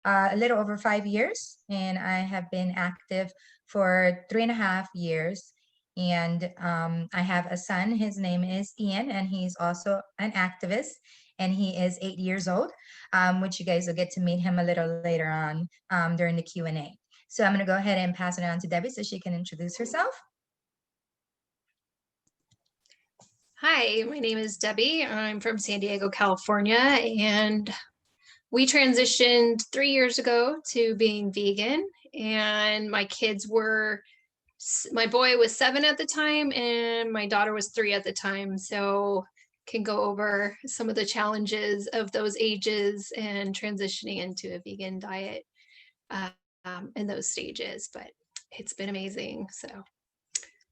a little over 5 years, and I have been active for 3.5 years. And I have a son. His name is Ian, and he's also an activist, and he is 8 years old, which you guys will get to meet him a little later on during the Q&A. So I'm going to go ahead and pass it on to Debbie so she can introduce herself. Hi, my name is Debbie. I'm from San Diego, California, and we transitioned 3 years ago to being vegan. And my boy was 7 at the time, and my daughter was 3 at the time. So can go over some of the challenges of those ages and transitioning into a vegan diet in those stages. But it's been amazing. So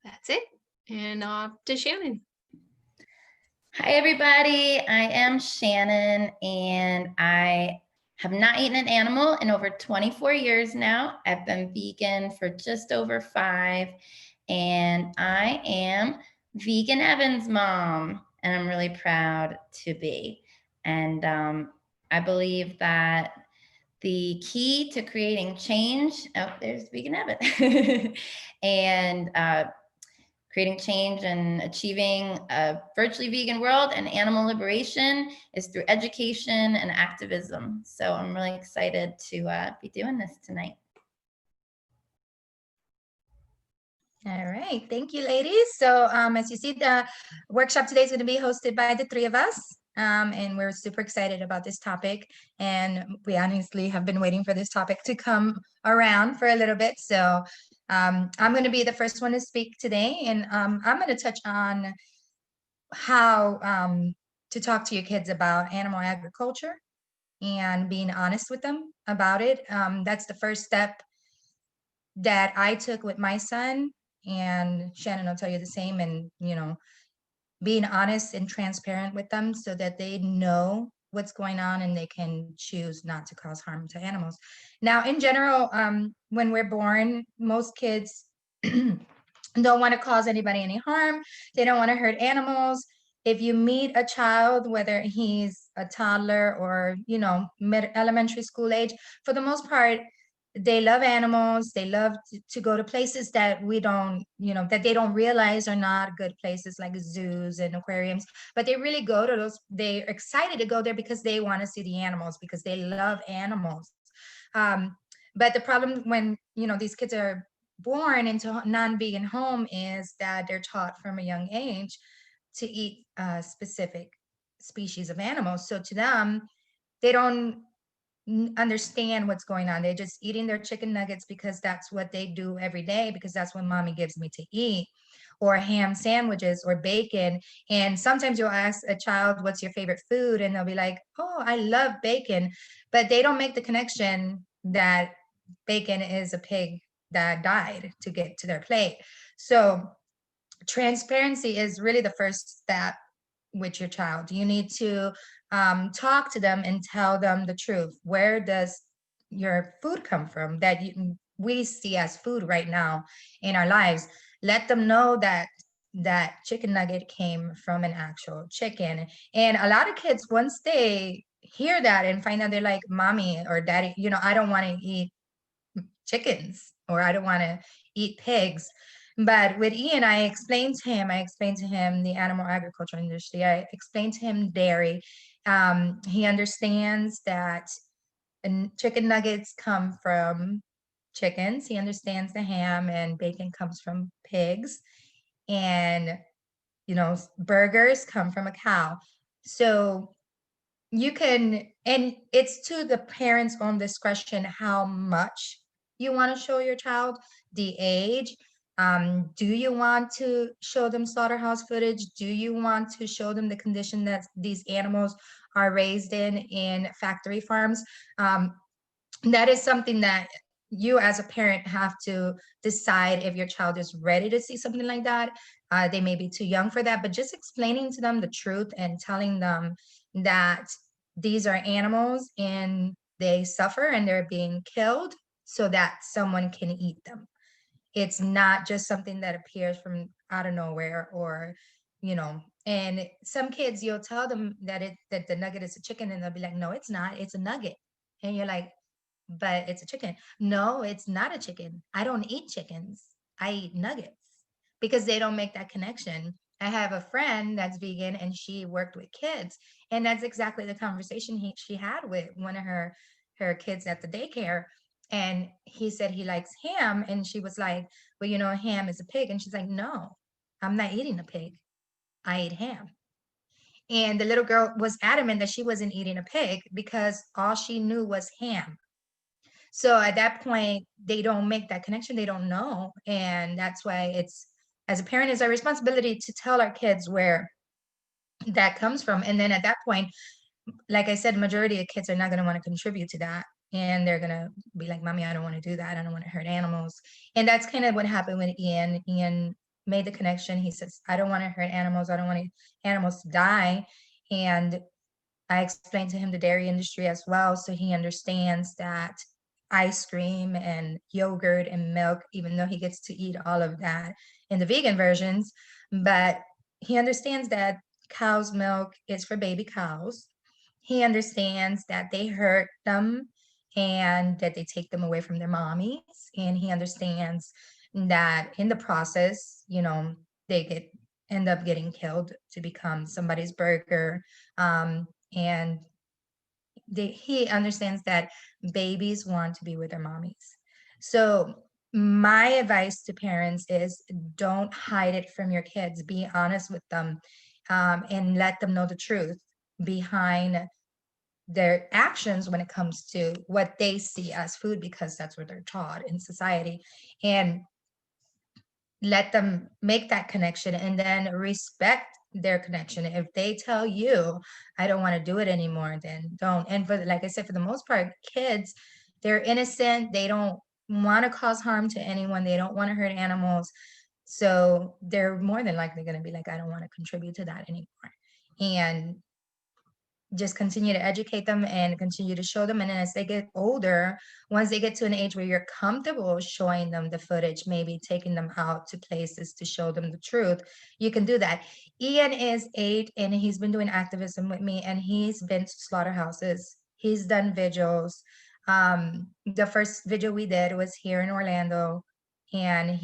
that's it. And to Shannon. Hi, everybody. I am Shannon, and I have not eaten an animal in over 24 years now. I've been vegan for just over 5, and I am Vegan Evan's mom, and I'm really proud to be. And I believe that the key to creating change, there's Vegan Evan, and creating change and achieving a virtually vegan world and animal liberation is through education and activism. So I'm really excited to be doing this tonight. All right, thank you, ladies. So as you see, the workshop today is going to be hosted by the 3 of us. And we're super excited about this topic. And we honestly have been waiting for this topic to come around for a little bit. So I'm going to be the first one to speak today. And I'm going to touch on how to talk to your kids about animal agriculture and being honest with them about it. That's the first step that I took with my son. And Shannon will tell you the same. And, being honest and transparent with them so that they know what's going on and they can choose not to cause harm to animals. Now, in general, when we're born, most kids don't want to cause anybody any harm. They don't want to hurt animals. If you meet a child, whether he's a toddler or, elementary school age, for the most part, they love animals. They love to go to places that we don't, that they don't realize are not good places, like zoos and aquariums, but they really go to those. They're excited to go there because they want to see the animals, because they love animals. But the problem when, these kids are born into a non-vegan home is that they're taught from a young age to eat specific species of animals. So to them, they don't understand what's going on. They're just eating their chicken nuggets because that's what they do every day, because that's what mommy gives me to eat, or ham sandwiches or bacon. And sometimes you'll ask a child, what's your favorite food? And they'll be like, oh, I love bacon. But they don't make the connection that bacon is a pig that died to get to their plate. So transparency is really the first step with your child. You need to talk to them and tell them the truth. Where does your food come from that we see as food right now in our lives? Let them know that that chicken nugget came from an actual chicken. And a lot of kids, once they hear that and find out, they're like, mommy or daddy, I don't want to eat chickens, or I don't want to eat pigs. But with Ian, I explained to him the animal agriculture industry. I explained to him dairy. He understands that chicken nuggets come from chickens. He understands the ham and bacon comes from pigs. And, burgers come from a cow. So you can, and it's to the parents' own discretion how much you want to show your child, the age. Do you want to show them slaughterhouse footage? Do you want to show them the condition that these animals are raised in factory farms? That is something that you as a parent have to decide if your child is ready to see something like that. They may be too young for that, but just explaining to them the truth and telling them that these are animals and they suffer and they're being killed so that someone can eat them. It's not just something that appears from out of nowhere, or, and some kids, you'll tell them that the nugget is a chicken and they'll be like, no, it's not, it's a nugget. And you're like, but it's a chicken. No, it's not a chicken. I don't eat chickens. I eat nuggets, because they don't make that connection. I have a friend that's vegan and she worked with kids, and that's exactly the conversation she had with one of her kids at the daycare. And he said he likes ham, and she was like, well, ham is a pig. And she's like, no, I'm not eating a pig. I eat ham. And the little girl was adamant that she wasn't eating a pig because all she knew was ham. So at that point, they don't make that connection. They don't know. And that's why as a parent, it's our responsibility to tell our kids where that comes from. And then at that point, like I said, majority of kids are not going to want to contribute to that. And they're going to be like, Mommy, I don't want to do that. I don't want to hurt animals. And that's kind of what happened with Ian. Ian made the connection. He says, I don't want to hurt animals. I don't want animals to die. And I explained to him the dairy industry as well, so he understands that ice cream and yogurt and milk, even though he gets to eat all of that in the vegan versions, but he understands that cow's milk is for baby cows. He understands that they hurt them and that they take them away from their mommies. And he understands that in the process, they end up getting killed to become somebody's burger. And he understands that babies want to be with their mommies. So my advice to parents is, don't hide it from your kids. Be honest with them, and let them know the truth behind their actions when it comes to what they see as food, because that's what they're taught in society. And let them make that connection, and then respect their connection. If they tell you, I don't want to do it anymore, then don't. And like I said, for the most part, kids, they're innocent. They don't want to cause harm to anyone. They don't want to hurt animals. So they're more than likely going to be like, I don't want to contribute to that anymore. And just continue to educate them and continue to show them. And then as they get older, once they get to an age where you're comfortable showing them the footage, maybe taking them out to places to show them the truth, you can do that. Ian is 8 and he's been doing activism with me, and he's been to slaughterhouses. He's done vigils. The first vigil we did was here in Orlando, and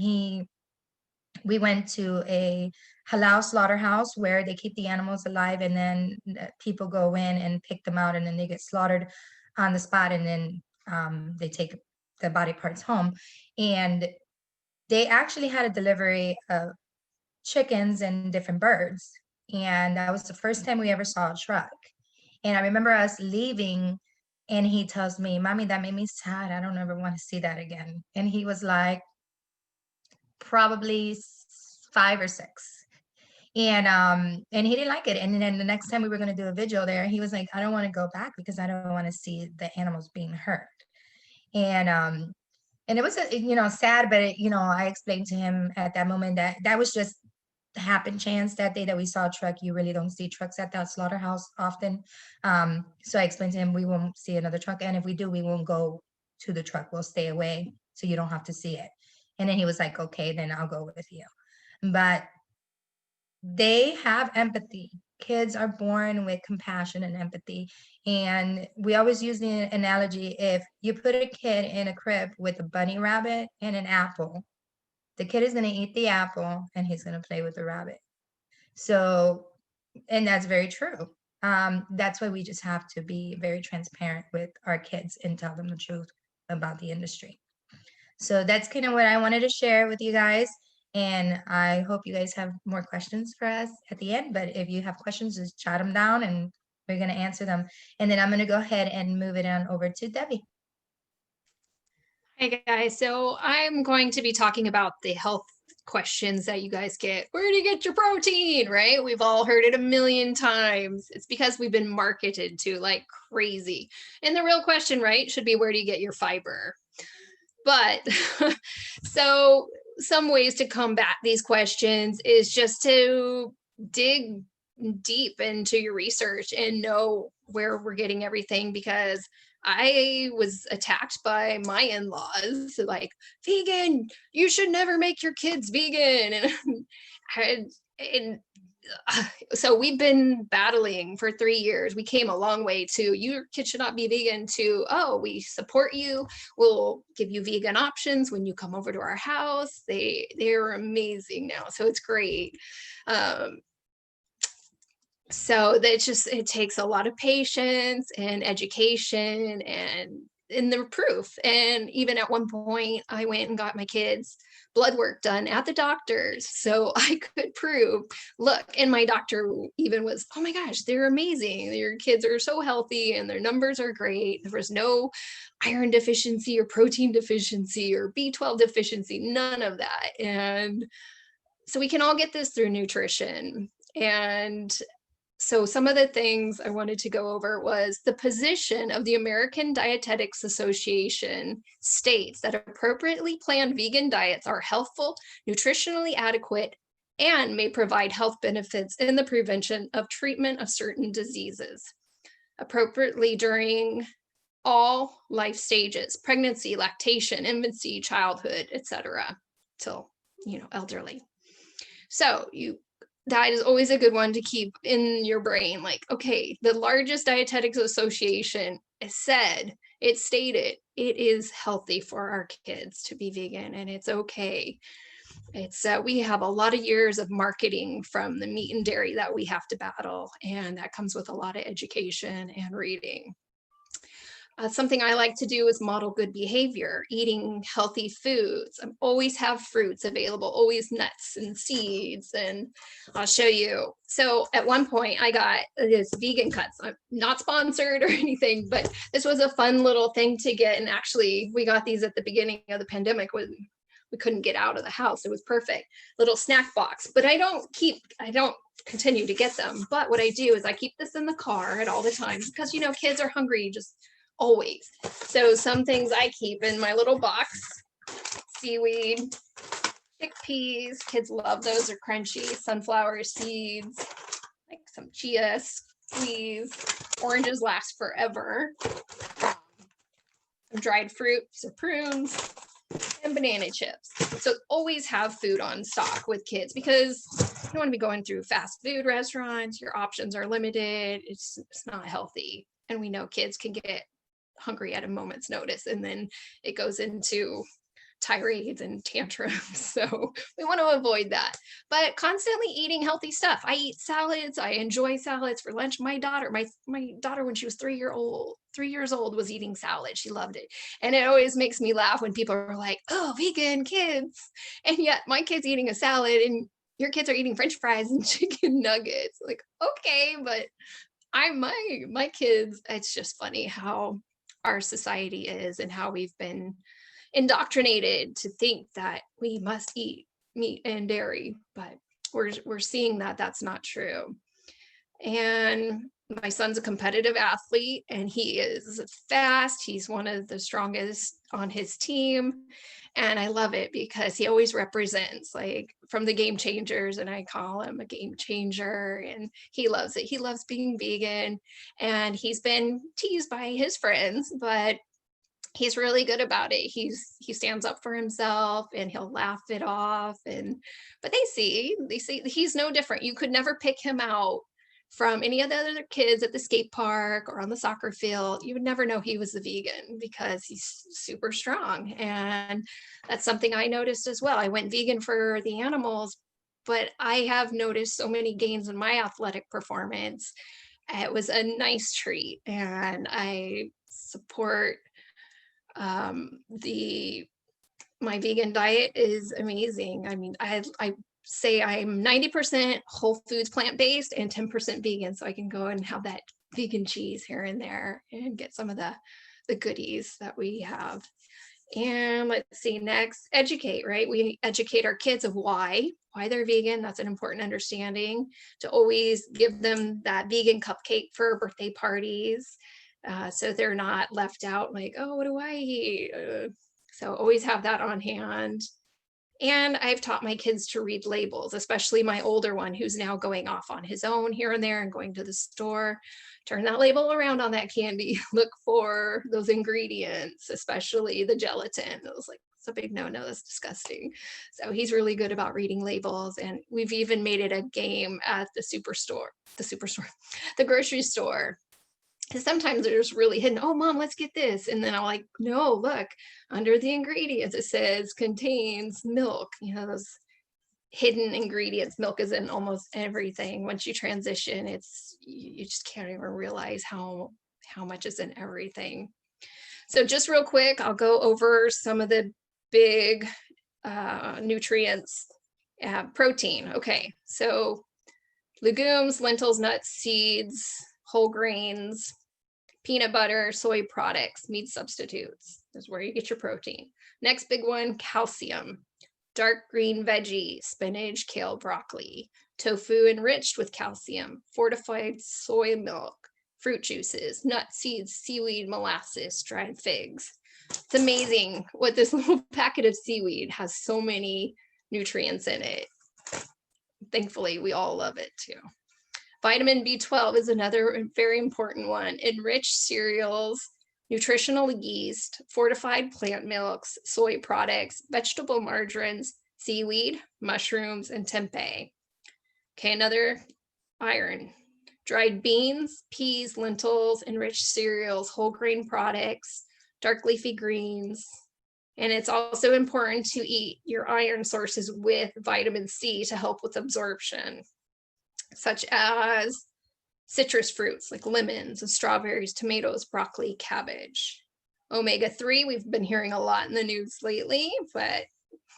we went to a halal slaughterhouse where they keep the animals alive, and then people go in and pick them out, and then they get slaughtered on the spot, and then they take the body parts home. And they actually had a delivery of chickens and different birds. And that was the first time we ever saw a truck. And I remember us leaving, and he tells me, Mommy, that made me sad. I don't ever want to see that again. And he was like, probably 5 or 6. And he didn't like it. And then the next time we were going to do a vigil there, he was like, I don't want to go back because I don't want to see the animals being hurt. And it was sad, but I explained to him at that moment that that was just happen chance. That day that we saw a truck, you really don't see trucks at that slaughterhouse often. So I explained to him, we won't see another truck, and if we do, we won't go to the truck. We'll stay away so you don't have to see it. And then he was like, okay, then I'll go with you. But they have empathy. Kids are born with compassion and empathy. And we always use the analogy, if you put a kid in a crib with a bunny rabbit and an apple, the kid is going to eat the apple and he's going to play with the rabbit. So, and that's very true. That's why we just have to be very transparent with our kids and tell them the truth about the industry. So that's kind of what I wanted to share with you guys. And I hope you guys have more questions for us at the end. But if you have questions, just jot them down and we're going to answer them. And then I'm going to go ahead and move it on over to Debbie. Hey guys, so I'm going to be talking about the health questions that you guys get. Where do you get your protein, right? We've all heard it a million times. It's because we've been marketed to like crazy. And the real question, right, should be, where do you get your fiber? But so some ways to combat these questions is just to dig deep into your research and know where we're getting everything, because I was attacked by my in-laws, like, vegan, you should never make your kids vegan. And so we've been battling for 3 years. We came a long way to your kid should not be vegan to, oh, we support you. We'll give you vegan options when you come over to our house. They're amazing now. So it's great. So it takes a lot of patience and education and in the proof. And even at one point I went and got my kids blood work done at the doctor's so I could prove, look, and my doctor even was, oh my gosh, they're amazing. Your kids are so healthy and their numbers are great. There was no iron deficiency or protein deficiency or B12 deficiency, none of that. And so we can all get this through nutrition. And so some of the things I wanted to go over was the position of the American Dietetics Association states that appropriately planned vegan diets are healthful, nutritionally adequate, and may provide health benefits in the prevention of treatment of certain diseases. Appropriately during all life stages, pregnancy, lactation, infancy, childhood, etc., till, elderly. So that is always a good one to keep in your brain. Like, okay, the largest dietetics association stated it is healthy for our kids to be vegan, and it's okay. It's we have a lot of years of marketing from the meat and dairy that we have to battle, and that comes with a lot of education and reading. Something I like to do is model good behavior, eating healthy foods. I always have fruits available, always nuts and seeds, and I'll show you. So at one point I got this vegan cuts. I'm not sponsored or anything, but this was a fun little thing to get. And actually we got these at the beginning of the pandemic when we couldn't get out of the house. It was perfect little snack box, but I don't continue to get them. But what I do is I keep this in the car at all the times because, kids are hungry just always. So some things I keep in my little box: seaweed, chickpeas, kids love those, are crunchy, sunflower seeds, like some chia squeeze, oranges last forever, some dried fruit, so prunes, and banana chips. So always have food on stock with kids because you don't want to be going through fast food restaurants. Your options are limited. It's not healthy. And we know kids can get hungry at a moment's notice, and then it goes into tirades and tantrums. So we want to avoid that, but constantly eating healthy stuff. I eat salads. I enjoy salads for lunch. My daughter, when she was 3 years old was eating salad. She loved it. And it always makes me laugh when people are like, oh, vegan kids. And yet my kid's eating a salad and your kids are eating French fries and chicken nuggets. Like, okay, but my kids, it's just funny how our society is and how we've been indoctrinated to think that we must eat meat and dairy, but we're seeing that that's not true. And my son's a competitive athlete and he is fast. He's one of the strongest on his team. And I love it because he always represents, like, from the Game Changers, and I call him a game changer, and he loves it. He loves being vegan, and he's been teased by his friends, but he's really good about it. He stands up for himself and he'll laugh it off. But they see he's no different. You could never pick him out from any of the other kids at the skate park or on the soccer field. You would never know he was a vegan because he's super strong. And that's something I noticed as well. I went vegan for the animals, but I have noticed so many gains in my athletic performance. It was a nice treat, and I support my vegan diet is amazing. I mean, I say I'm 90% whole foods plant-based and 10% vegan, so I can go and have that vegan cheese here and there and get some of the goodies that we have. And let's see, next, educate, right? We educate our kids of why they're vegan. That's an important understanding, to always give them that vegan cupcake for birthday parties. So they're not left out like, oh, what do I eat? So always have that on hand. And I've taught my kids to read labels, especially my older one who's now going off on his own here and there and going to the store. Turn that label around on that candy. Look for those ingredients, especially the gelatin. Those like It's a big no-no. That's disgusting. So he's really good about reading labels. And we've even made it a game at the grocery store. Because sometimes they're just really hidden. Oh, Mom, let's get this. And then I'm like, no, look, under the ingredients, it says contains milk. You know, those hidden ingredients. Milk is in almost everything. Once you transition, you just can't even realize how much is in everything. So just real quick, I'll go over some of the big nutrients. Protein. Okay, so legumes, lentils, nuts, seeds, whole grains, peanut butter, soy products, meat substitutes. That's where you get your protein. Next big one, calcium. Dark green veggies, spinach, kale, broccoli. Tofu enriched with calcium. Fortified soy milk. Fruit juices, nuts, seeds, seaweed, molasses, dried figs. It's amazing what this little packet of seaweed has, so many nutrients in it. Thankfully, we all love it too. Vitamin B12 is another very important one. Enriched cereals, nutritional yeast, fortified plant milks, soy products, vegetable margarines, seaweed, mushrooms, and tempeh. Okay, another iron. Dried beans, peas, lentils, enriched cereals, whole grain products, dark leafy greens. And it's also important to eat your iron sources with vitamin C to help with absorption, such as citrus fruits like lemons and strawberries, tomatoes, broccoli, cabbage. Omega-3, we've been hearing a lot in the news lately, but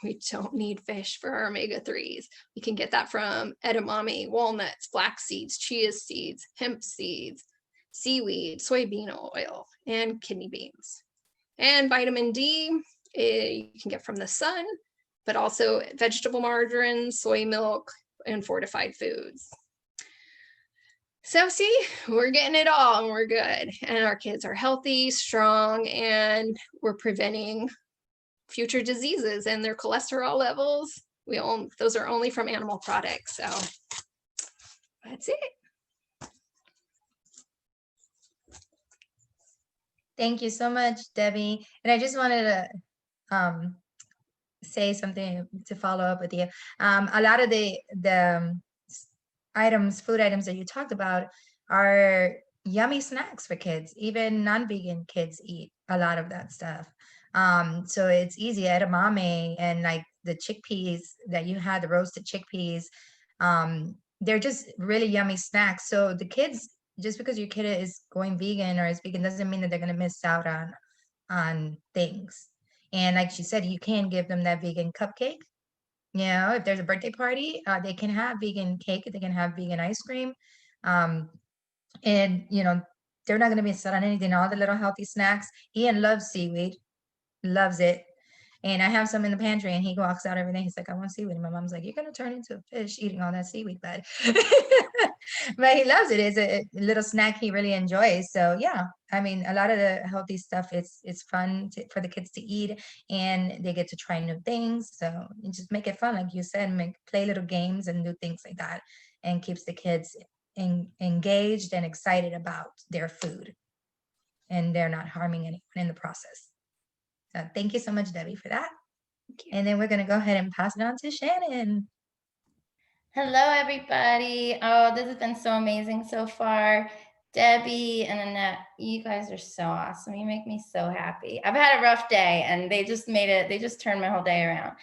we don't need fish for our omega-3s. We can get that from edamame, walnuts, flax seeds, chia seeds, hemp seeds, seaweed, soybean oil, and kidney beans. And vitamin D, you can get from the sun, but also vegetable margarine, soy milk, and fortified foods. So see, we're getting it all and we're good. And our kids are healthy, strong, and we're preventing future diseases and their cholesterol levels. Those are only from animal products. So that's it. Thank you so much, Debbie. And I just wanted to say something to follow up with you. A lot of the food items that you talked about are yummy snacks for kids. Even non-vegan kids eat a lot of that stuff. So it's easy. Edamame and like the chickpeas that you had, the roasted chickpeas, they're just really yummy snacks. So the kids, just because your kid is going vegan or is vegan doesn't mean that they're going to miss out on things. And like she said, you can give them that vegan cupcake. You know, if there's a birthday party, they can have vegan cake, they can have vegan ice cream. And, you know, they're not going to miss out on anything, all the little healthy snacks. Ian loves seaweed, loves it. And I have some in the pantry and he walks out every day. He's like, I want seaweed. And my mom's like, you're going to turn into a fish eating all that seaweed, bud. But he loves it. It's a little snack he really enjoys. So yeah, I mean, a lot of the healthy stuff, it's fun for the kids to eat and they get to try new things. So you just make it fun. Like you said, play little games and do things like that and keeps the kids engaged and excited about their food. And they're not harming anyone in the process. So thank you so much, Debbie, for that. And then we're going to go ahead and pass it on to Shannon. Hello, everybody. Oh, this has been so amazing so far. Debbie and Annette, you guys are so awesome. You make me so happy. I've had a rough day and they just turned my whole day around.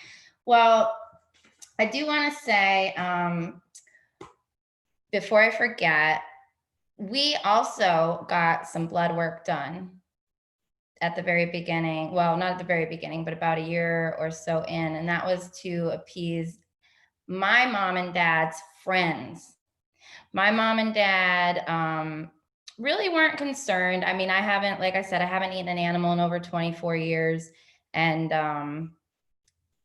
Well, I do want to say, before I forget, we also got some blood work done at the very beginning. Well, not at the very beginning, but about a year or so in. And that was to appease my mom and dad's friends. My mom and dad really weren't concerned. I mean, like I said, I haven't eaten an animal in over 24 years. And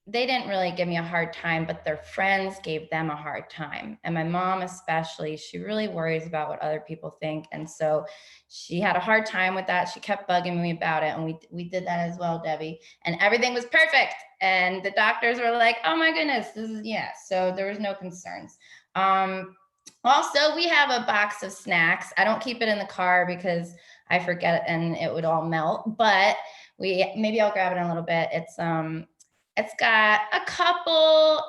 they didn't really give me a hard time, but their friends gave them a hard time. And my mom especially, she really worries about what other people think. And so she had a hard time with that. She kept bugging me about it. And we did that as well, Debbie. And everything was perfect. And the doctors were like, oh my goodness, so there was no concerns. Also, we have a box of snacks. I don't keep it in the car because I forget it and it would all melt, but maybe I'll grab it in a little bit. It's It's got a couple,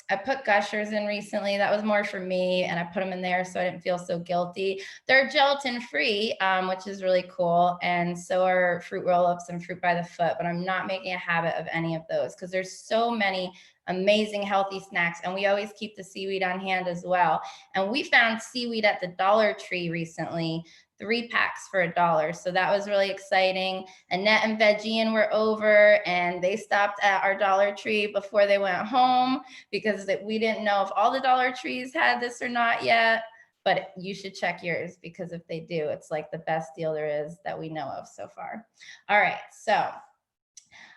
I put gushers in recently. That was more for me, and I put them in there so I didn't feel so guilty. They're gelatin free, which is really cool. And so are fruit roll-ups and fruit by the foot, but I'm not making a habit of any of those because there's so many amazing healthy snacks, and we always keep the seaweed on hand as well. And we found seaweed at the Dollar Tree recently, 3 packs for $1. So that was really exciting. Annette and Veggie were over, and they stopped at our Dollar Tree before they went home because we didn't know if all the Dollar Trees had this or not yet. But you should check yours because if they do, it's like the best deal there is that we know of so far. All right, so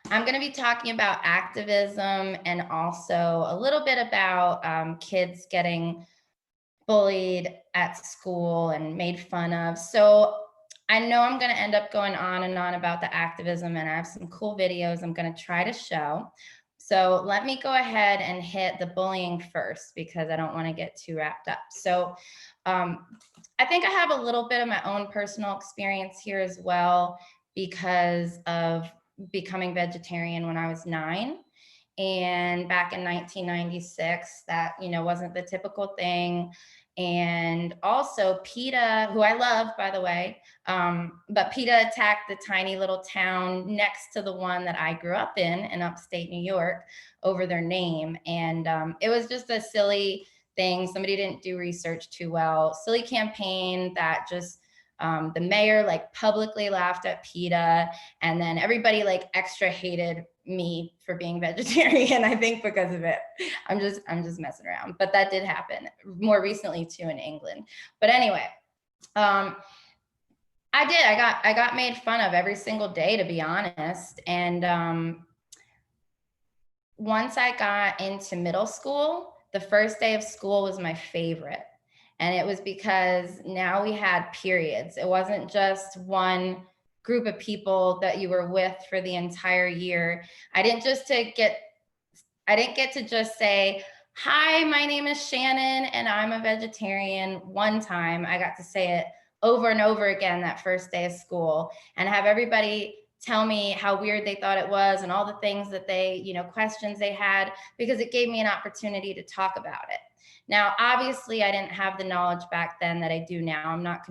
I'm going to be talking about activism and also a little bit about kids getting bullied at school and made fun of. So I know I'm going to end up going on and on about the activism, and I have some cool videos I'm going to try to show. So let me go ahead and hit the bullying first because I don't want to get too wrapped up. So I think I have a little bit of my own personal experience here as well because of becoming vegetarian when I was 9. And back in 1996, that, wasn't the typical thing. And also PETA, who I love, by the way, but PETA attacked the tiny little town next to the one that I grew up in upstate New York over their name. And it was just a silly thing. Somebody didn't do research too well. Silly campaign that just the mayor like publicly laughed at PETA, and then everybody like extra hated me for being vegetarian, I think because of it. I'm just messing around, but that did happen more recently too in England. But anyway, I got made fun of every single day, to be honest. And once I got into middle school, the first day of school was my favorite. And it was because now we had periods. It wasn't just one group of people that you were with for the entire year. I didn't get to just say, "Hi, my name is Shannon and I'm a vegetarian" one time. I got to say it over and over again that first day of school and have everybody tell me how weird they thought it was and all the things that they, questions they had, because it gave me an opportunity to talk about it. Now, obviously, I didn't have the knowledge back then that I do now. I'm not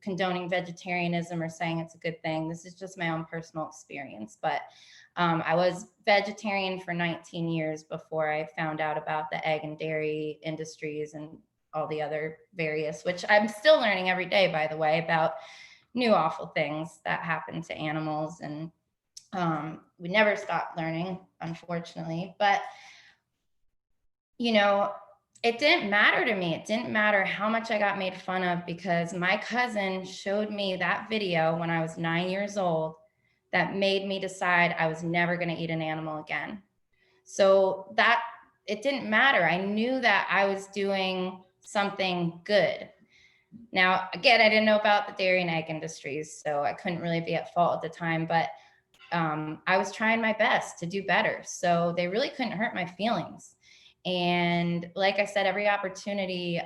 condoning vegetarianism or saying it's a good thing. This is just my own personal experience. But I was vegetarian for 19 years before I found out about the egg and dairy industries and all the other various, which I'm still learning every day, by the way, about new awful things that happen to animals. And we never stop learning, unfortunately. But, it didn't matter to me. It didn't matter how much I got made fun of because my cousin showed me that video when I was 9 years old that made me decide I was never going to eat an animal again. So that it didn't matter. I knew that I was doing something good. Now, again, I didn't know about the dairy and egg industries, so I couldn't really be at fault at the time, but I was trying my best to do better. So they really couldn't hurt my feelings. And like I said, every opportunity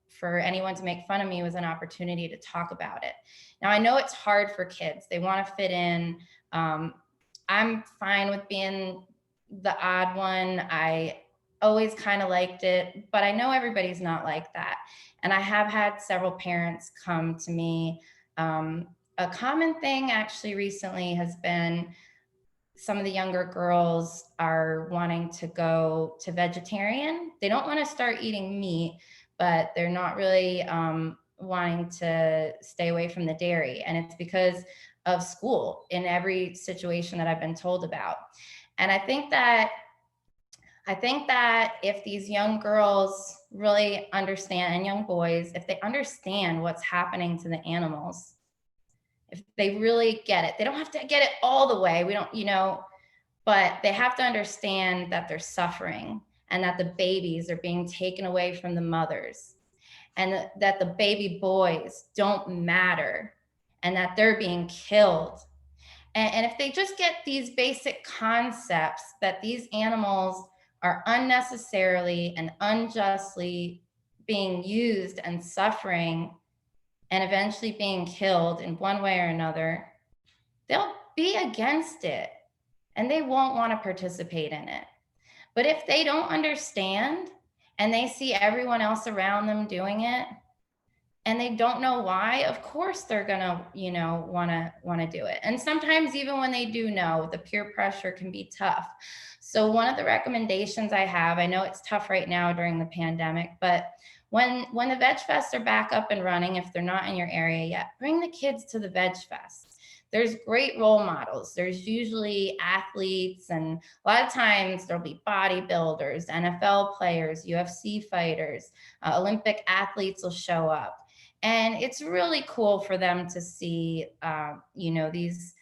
for anyone to make fun of me was an opportunity to talk about it. Now, I know it's hard for kids. They want to fit in. I'm fine with being the odd one. I always kind of liked it, but I know everybody's not like that. And I have had several parents come to me. A common thing actually recently has been some of the younger girls are wanting to go to vegetarian. They don't want to start eating meat, but they're not really wanting to stay away from the dairy. And it's because of school in every situation that I've been told about. And I think that if these young girls really understand, and young boys, if they understand what's happening to the animals, if they really get it, they don't have to get it all the way. We don't, but they have to understand that they're suffering and that the babies are being taken away from the mothers and that the baby boys don't matter and that they're being killed. And if they just get these basic concepts that these animals are unnecessarily and unjustly being used and suffering and eventually being killed in one way or another, they'll be against it. and they won't want to participate in it. But if they don't understand and they see everyone else around them doing it and they don't know why, of course they're gonna, want to do it. And sometimes even when they do know, the peer pressure can be tough. So one of the recommendations I have, I know it's tough right now during the pandemic, but when the Veg Fests are back up and running, if they're not in your area yet, bring the kids to the Veg Fest. There's great role models. There's usually athletes, and a lot of times there'll be bodybuilders, NFL players, UFC fighters, Olympic athletes will show up. And it's really cool for them to see, these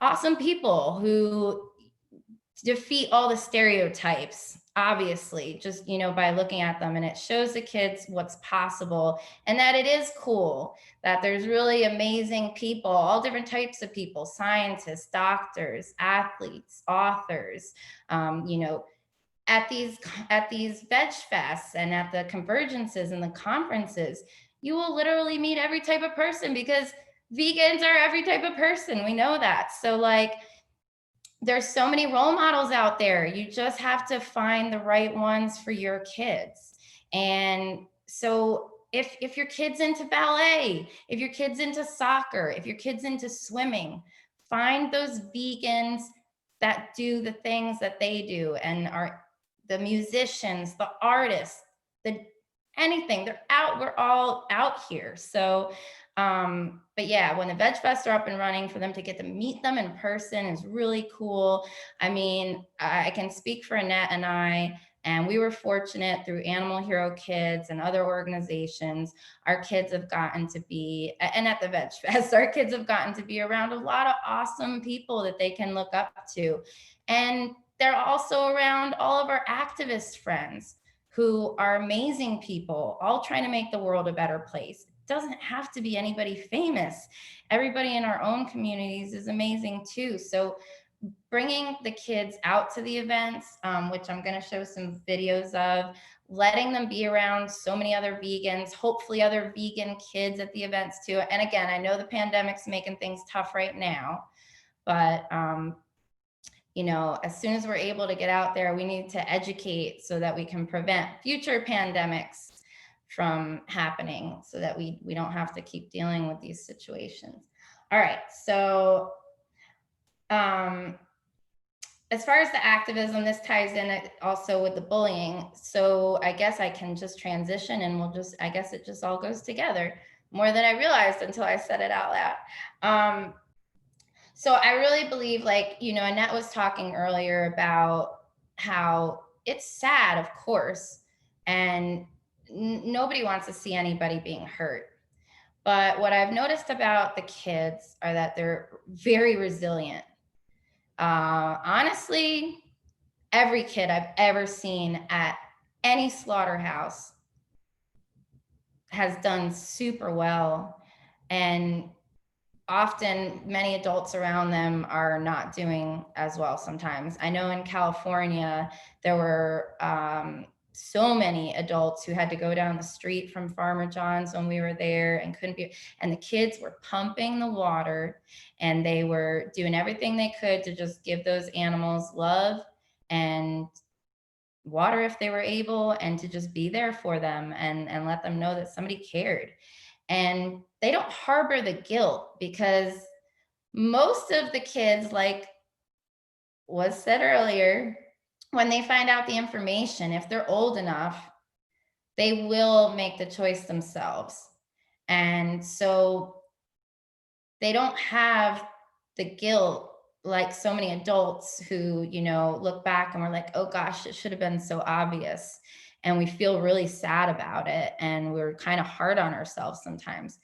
awesome people who defeat all the stereotypes, obviously, just, by looking at them. And it shows the kids what's possible and that it is cool, that there's really amazing people, all different types of people, scientists, doctors, athletes, authors, at these veg fests and at the convergences and the conferences, you will literally meet every type of person, because vegans are every type of person. We know that. So like, there's so many role models out there. You just have to find the right ones for your kids. And so if your kid's into ballet, if your kid's into soccer, if your kid's into swimming, find those vegans that do the things that they do and are the musicians, the artists, anything. They're out, we're all out here. So but yeah, when the Veg Fests are up and running, for them to get to meet them in person is really cool. I mean, I can speak for Annette and I, and we were fortunate through Animal Hero Kids and other organizations, our kids have gotten to be, and at the Veg Fest, our kids have gotten to be around a lot of awesome people that they can look up to. And they're also around all of our activist friends who are amazing people, all trying to make the world a better place. Doesn't have to be anybody famous. Everybody in our own communities is amazing too. So bringing the kids out to the events, which I'm going to show some videos of, letting them be around so many other vegans, hopefully other vegan kids at the events too. And again, I know the pandemic's making things tough right now, but as soon as we're able to get out there, we need to educate so that we can prevent future pandemics from happening, so that we don't have to keep dealing with these situations. All right, so as far as the activism, this ties in also with the bullying. So I guess I can just transition and I guess it just all goes together more than I realized until I said it out loud. So I really believe, Annette was talking earlier about how it's sad, of course, and nobody wants to see anybody being hurt. But what I've noticed about the kids are that they're very resilient. Honestly, every kid I've ever seen at any slaughterhouse has done super well. And often many adults around them are not doing as well sometimes. I know in California, there were so many adults who had to go down the street from Farmer John's when we were there and couldn't be, and the kids were pumping the water and they were doing everything they could to just give those animals love and water if they were able, and to just be there for them and let them know that somebody cared. And they don't harbor the guilt, because most of the kids, like was said earlier, when they find out the information, if they're old enough, they will make the choice themselves. And so they don't have the guilt like so many adults who, look back and we're like, oh gosh, it should have been so obvious. And we feel really sad about it. And we're kind of hard on ourselves sometimes.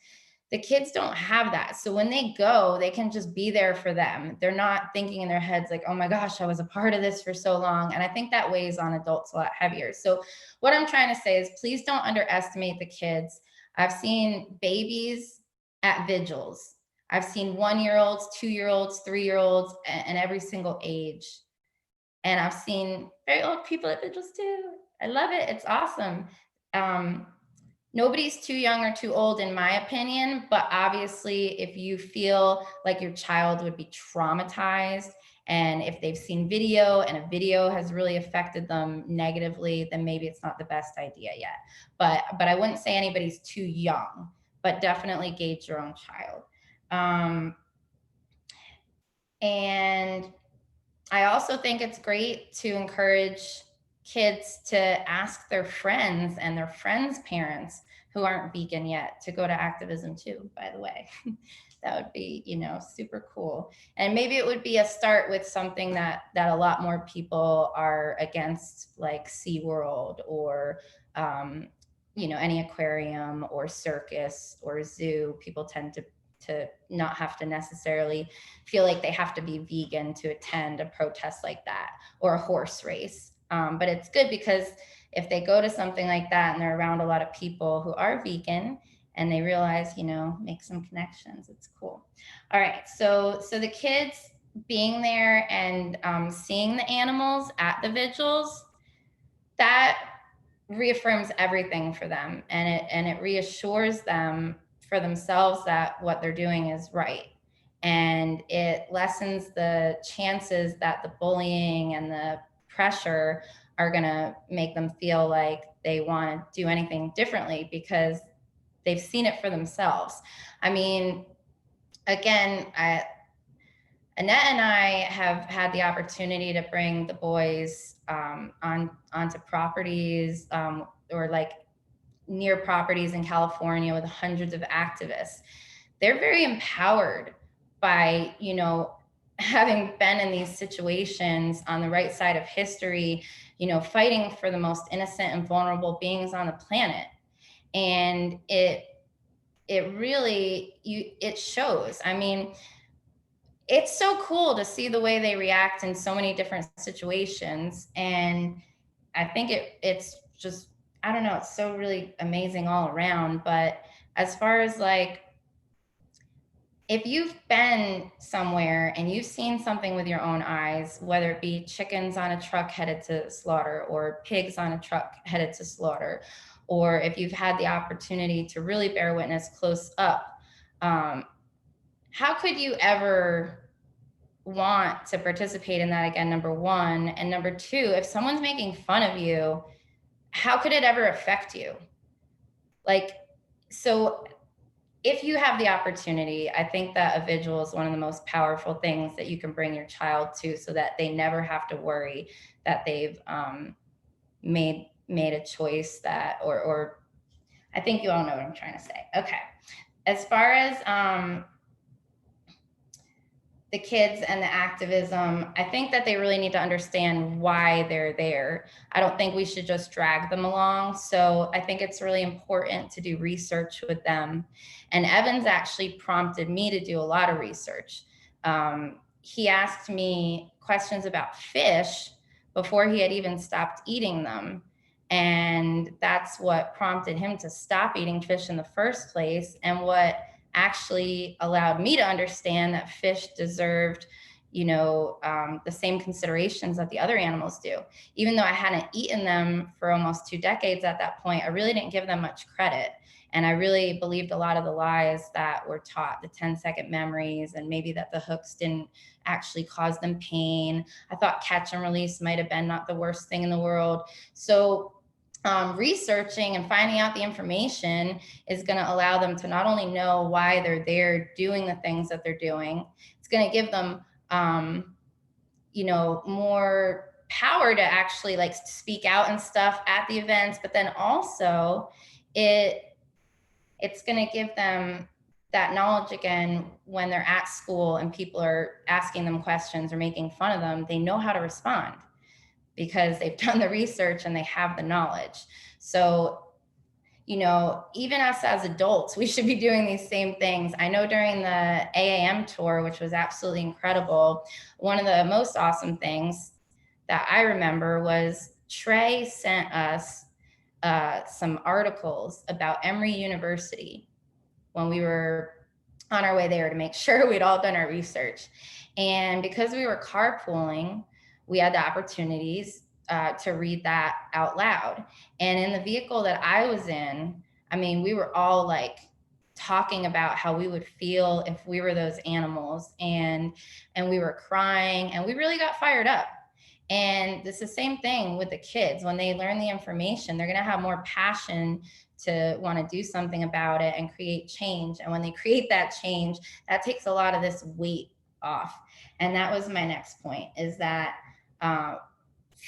The kids don't have that. So when they go, they can just be there for them. They're not thinking in their heads like, oh my gosh, I was a part of this for so long. And I think that weighs on adults a lot heavier. So what I'm trying to say is, please don't underestimate the kids. I've seen babies at vigils. I've seen 1-year-olds, 2-year-olds, 3-year-olds, and every single age. And I've seen very old people at vigils too. I love it. It's awesome. nobody's too young or too old, in my opinion, but obviously if you feel like your child would be traumatized, and if they've seen video and a video has really affected them negatively, then maybe it's not the best idea yet. But I wouldn't say anybody's too young, but definitely gauge your own child. And I also think it's great to encourage kids to ask their friends and their friends' parents who aren't vegan yet to go to activism too, by the way. That would be, super cool. And maybe it would be a start with something that a lot more people are against, like SeaWorld or, any aquarium or circus or zoo. People tend to not have to necessarily feel like they have to be vegan to attend a protest like that or a horse race. But it's good because if they go to something like that and they're around a lot of people who are vegan and they realize, make some connections, it's cool. All right, so the kids being there and seeing the animals at the vigils, that reaffirms everything for them, and it reassures them for themselves that what they're doing is right. And it lessens the chances that the bullying and the pressure are going to make them feel like they want to do anything differently because they've seen it for themselves. I mean, again, Annette and I have had the opportunity to bring the boys onto properties or like near properties in California with hundreds of activists. They're very empowered by, having been in these situations on the right side of history, fighting for the most innocent and vulnerable beings on the planet. And it really, it shows. I mean, it's so cool to see the way they react in so many different situations. And I think it's just, I don't know, it's so really amazing all around. But as far as like, if you've been somewhere and you've seen something with your own eyes, whether it be chickens on a truck headed to slaughter or pigs on a truck headed to slaughter, or if you've had the opportunity to really bear witness close up, how could you ever want to participate in that again, number one? And number two, if someone's making fun of you, how could it ever affect you? Like, so if you have the opportunity, I think that a vigil is one of the most powerful things that you can bring your child to, so that they never have to worry that they've made a choice that, or I think you all know what I'm trying to say. Okay. As far as the kids and the activism, I think that they really need to understand why they're there. I don't think we should just drag them along. So I think it's really important to do research with them. And Evans actually prompted me to do a lot of research. He asked me questions about fish before he had even stopped eating them. And that's what prompted him to stop eating fish in the first place, and what actually allowed me to understand that fish deserved, the same considerations that the other animals do. Even though I hadn't eaten them for almost 2 decades at that point, I really didn't give them much credit. And I really believed a lot of the lies that were taught, the 10-second memories, and maybe that the hooks didn't actually cause them pain. I thought catch and release might have been not the worst thing in the world. So researching and finding out the information is going to allow them to not only know why they're there doing the things that they're doing, it's going to give them, more power to actually like speak out and stuff at the events. But then also it's going to give them that knowledge again when they're at school and people are asking them questions or making fun of them. They know how to respond, because they've done the research and they have the knowledge. So, even us as adults, we should be doing these same things. I know during the AAM tour, which was absolutely incredible, one of the most awesome things that I remember was Trey sent us some articles about Emory University when we were on our way there to make sure we'd all done our research. And because we were carpooling, we had the opportunities to read that out loud. And in the vehicle that I was in, I mean, we were all like talking about how we would feel if we were those animals, and we were crying, and we really got fired up. And it's the same thing with the kids. When they learn the information, they're going to have more passion to want to do something about it and create change. And when they create that change, that takes a lot of this weight off. And that was my next point, is that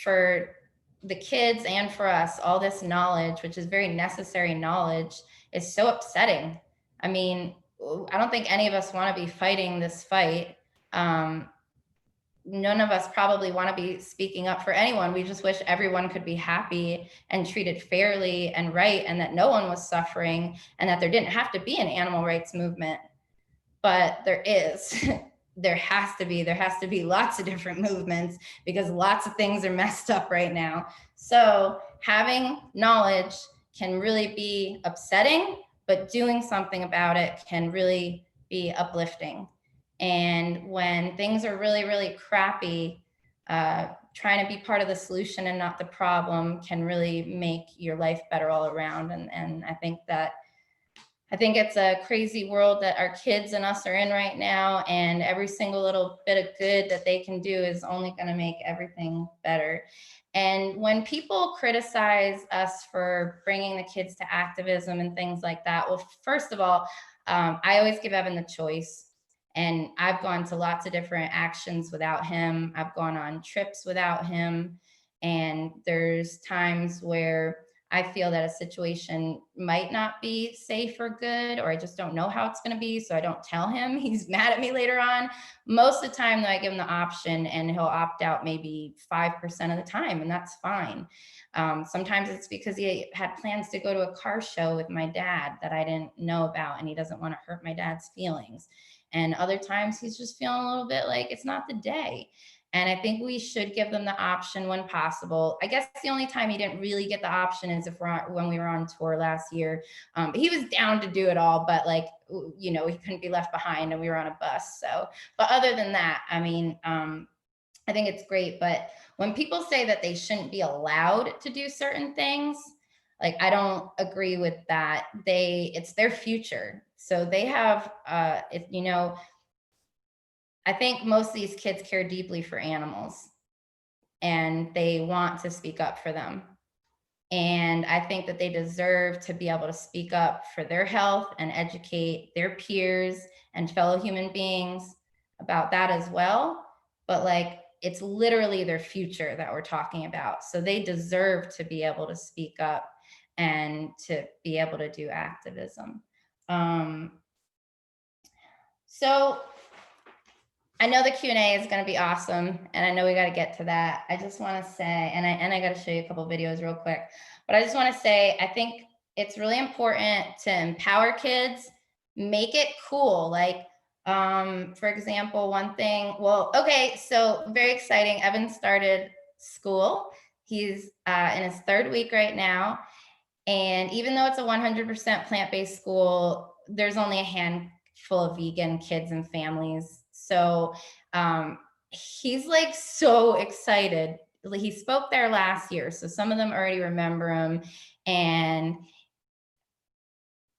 for the kids and for us, all this knowledge, which is very necessary knowledge, is so upsetting. I mean, I don't think any of us want to be fighting this fight. None of us probably want to be speaking up for anyone. We just wish everyone could be happy and treated fairly and right, and that no one was suffering, and that there didn't have to be an animal rights movement. But there is. There has to be lots of different movements, because lots of things are messed up right now. So having knowledge can really be upsetting, but doing something about it can really be uplifting. And when things are really, really crappy, trying to be part of the solution and not the problem can really make your life better all around. And I think it's a crazy world that our kids and us are in right now, and every single little bit of good that they can do is only going to make everything better. And when people criticize us for bringing the kids to activism and things like that, well, first of all, I always give Evan the choice. And I've gone to lots of different actions without him. I've gone on trips without him. And there's times where I feel that a situation might not be safe or good, or I just don't know how it's going to be, so I don't tell him. He's mad at me later on. Most of the time, though, I give him the option, and he'll opt out maybe 5% of the time, and that's fine. Sometimes it's because he had plans to go to a car show with my dad that I didn't know about, and he doesn't want to hurt my dad's feelings. And other times he's just feeling a little bit like it's not the day. And I think we should give them the option when possible. I guess the only time he didn't really get the option is when we were on tour last year. But he was down to do it all, but like, you know, he couldn't be left behind, and we were on a bus. So, but other than that, I mean, I think it's great. But when people say that they shouldn't be allowed to do certain things, like, I don't agree with that. It's their future. So they have, you know, I think most of these kids care deeply for animals, and they want to speak up for them. And I think that they deserve to be able to speak up for their health and educate their peers and fellow human beings about that as well. But like, it's literally their future that we're talking about. So they deserve to be able to speak up and to be able to do activism. So I know the Q&A is going to be awesome, and I know we got to get to that. I just want to say, and I got to show you a couple of videos real quick, but I just want to say, I think it's really important to empower kids, make it cool. Like, for example, one thing, well, okay, so very exciting. Evan started school. He's in his 3rd week right now. And even though it's a 100% plant-based school, there's only a handful of vegan kids and families. So he's like so excited. He spoke there last year, so some of them already remember him. And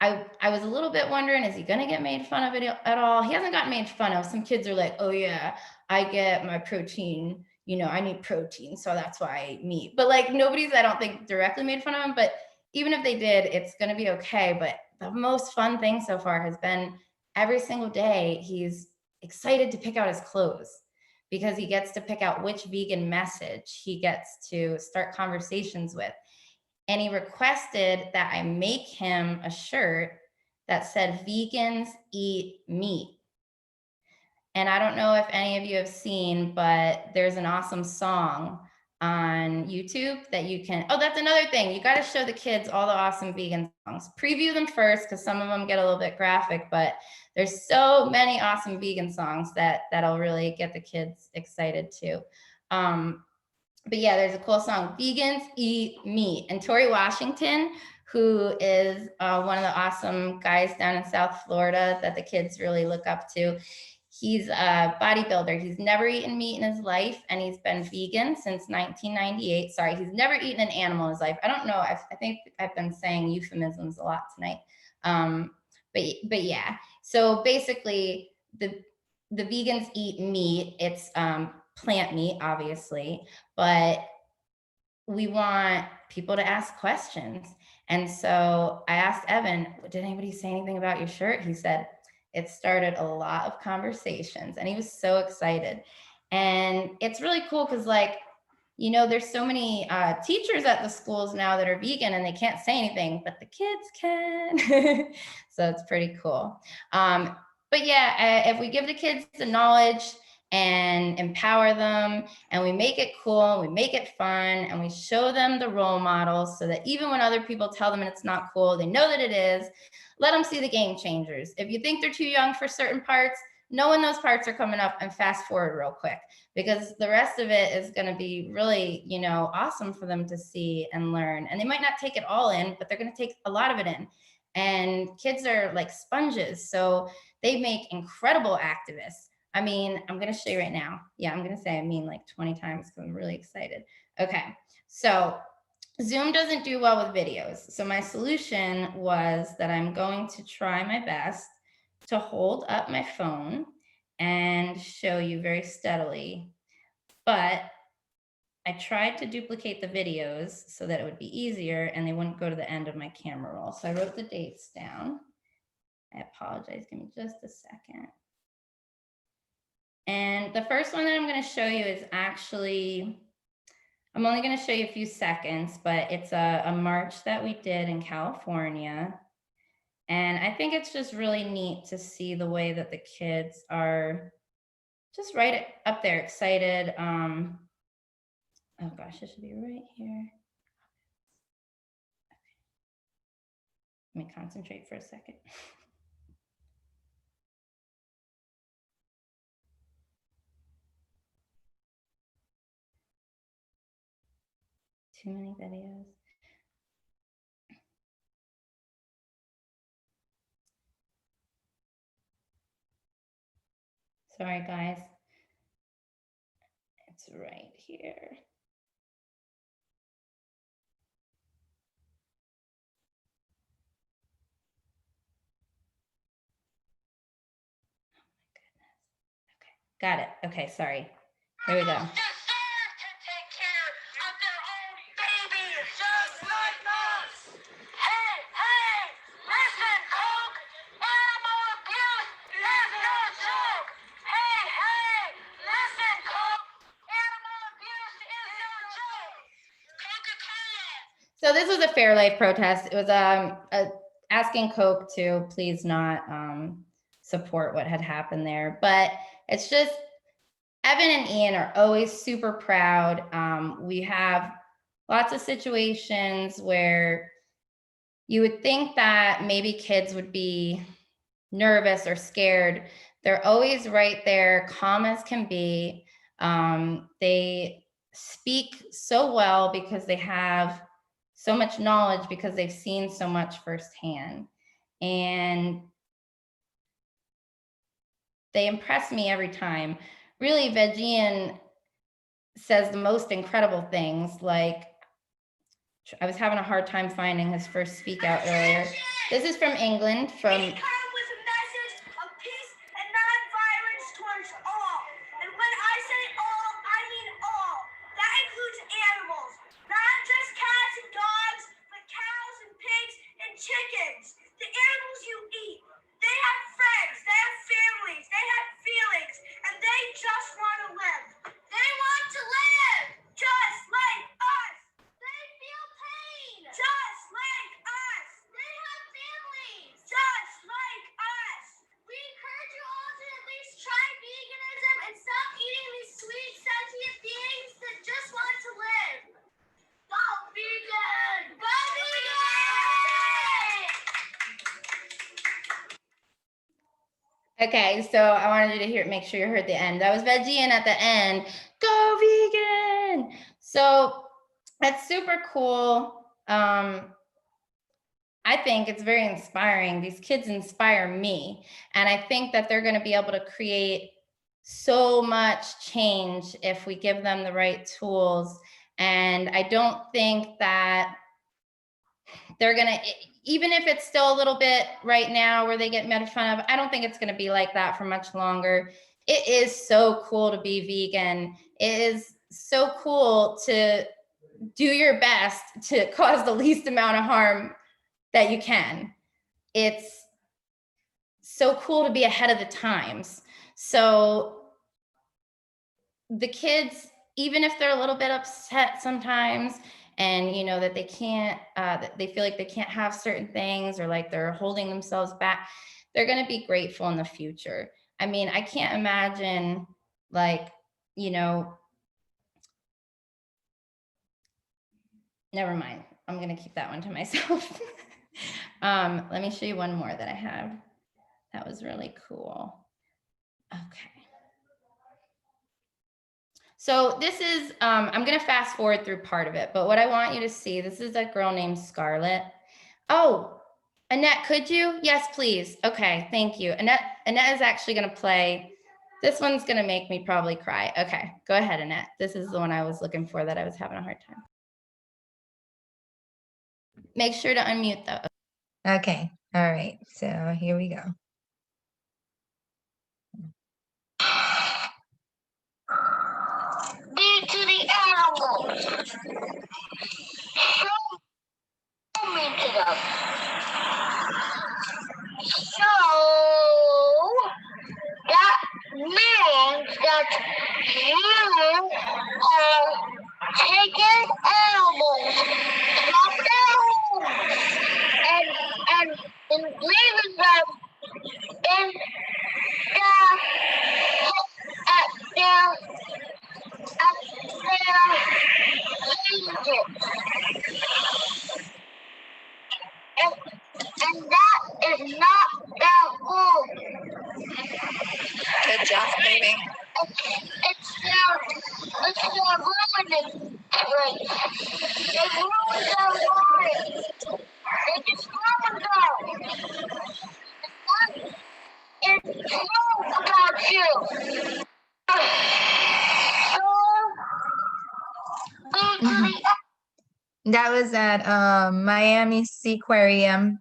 I was a little bit wondering, is he going to get made fun of it at all? He hasn't gotten made fun of. Some kids are like, oh yeah, I get my protein, you know, I need protein, so that's why I eat meat. But like, nobody's, I don't think, directly made fun of him. But even if they did, it's going to be okay. But the most fun thing so far has been every single day he's excited to pick out his clothes, because he gets to pick out which vegan message he gets to start conversations with. And he requested that I make him a shirt that said "Vegans eat meat." And I don't know if any of you have seen, but there's an awesome song on YouTube that you can, oh, that's another thing. You got to show the kids all the awesome vegan songs. Preview them first, because some of them get a little bit graphic, but there's so many awesome vegan songs that'll really get the kids excited too. But yeah, there's a cool song, "Vegans Eat Meat." And Tori Washington, who is one of the awesome guys down in South Florida that the kids really look up to, He's a bodybuilder. He's never eaten meat in his life, and he's been vegan since 1998. Sorry, he's never eaten an animal in his life. I don't know. I think I've been saying euphemisms a lot tonight. But yeah. So basically, the vegans eat meat. It's plant meat, obviously, but we want people to ask questions. And so I asked Evan, did anybody say anything about your shirt? He said, it started a lot of conversations, and he was so excited. And it's really cool because, like, you know, there's so many teachers at the schools now that are vegan and they can't say anything, but the kids can. So it's pretty cool. But yeah, if we give the kids the knowledge and empower them, and we make it cool, we make it fun, and we show them the role models so that even when other people tell them it's not cool, they know that it is. Let them see the game changers. If you think they're too young for certain parts, know when those parts are coming up and fast forward real quick, because the rest of it is going to be really, you know, awesome for them to see and learn. And they might not take it all in, but they're going to take a lot of it in. And kids are like sponges, so they make incredible activists. I mean, I'm going to show you right now. Yeah, I'm going to say I mean like 20 times because I'm really excited. Okay, so Zoom doesn't do well with videos. So my solution was that I'm going to try my best to hold up my phone and show you very steadily. But I tried to duplicate the videos so that it would be easier and they wouldn't go to the end of my camera roll. So I wrote the dates down. I apologize, give me just a second. And the first one that I'm going to show you is actually, I'm only going to show you a few seconds, but it's a march that we did in California. And I think it's just really neat to see the way that the kids are just right up there, excited. Oh gosh, it should be right here. Let me concentrate for a second. Too many videos. Sorry, guys. It's right here. Got it. Okay, sorry. Here we go. So this was a Fairlife protest. It was asking Coke to please not support what had happened there. But it's just, Evan and Ian are always super proud. We have lots of situations where you would think that maybe kids would be nervous or scared. They're always right there, calm as can be. They speak so well because they have so much knowledge, because they've seen so much firsthand. And they impress me every time. Really, Vegian says the most incredible things. Like, I was having a hard time finding his first speak out earlier. This is from England, from chickens, the animals you eat, they have friends, they have families, they have feelings, and they just want to live. They want to live, just like us. They feel pain, just like us. They have families, just like us. We encourage you all to at least try veganism and stop eating these sweet, sentient beings that just want to live. Go vegan! Go vegan! Okay, so I wanted you to make sure you heard the end. That was Vegian at the end. Go vegan! So that's super cool. I I think it's very inspiring. These kids inspire me. And I think that they're going to be able to create so much change if we give them the right tools. And I don't think that they're going to, even if it's still a little bit right now where they get made fun of, I don't think it's going to be like that for much longer. It is so cool to be vegan. It is so cool to do your best to cause the least amount of harm that you can. It's so cool to be ahead of the times. So the kids, even if they're a little bit upset sometimes, and you know that they can't, that they feel like they can't have certain things, or like they're holding themselves back, they're going to be grateful in the future. I mean, I can't imagine, like, you know, never mind. I'm going to keep that one to myself. Let me show you one more that I have. That was really cool. Okay. So this is, I'm going to fast forward through part of it, but what I want you to see, this is a girl named Scarlett. Oh, Annette, could you? Yes, please. Okay, thank you. Annette is actually going to play. This one's going to make me probably cry. Okay, go ahead, Annette. This is the one I was looking for that I was having a hard time. Make sure to unmute though. Okay. All right. So here we go. Be to the animals. Show me to them. So that means that you are taking animals from their homes and leaving them in their cages. And that is not their home. Good job, baby. It's their ruining place. They ruined their lives. They destroyed them. What is true about you? That was at Miami Seaquarium,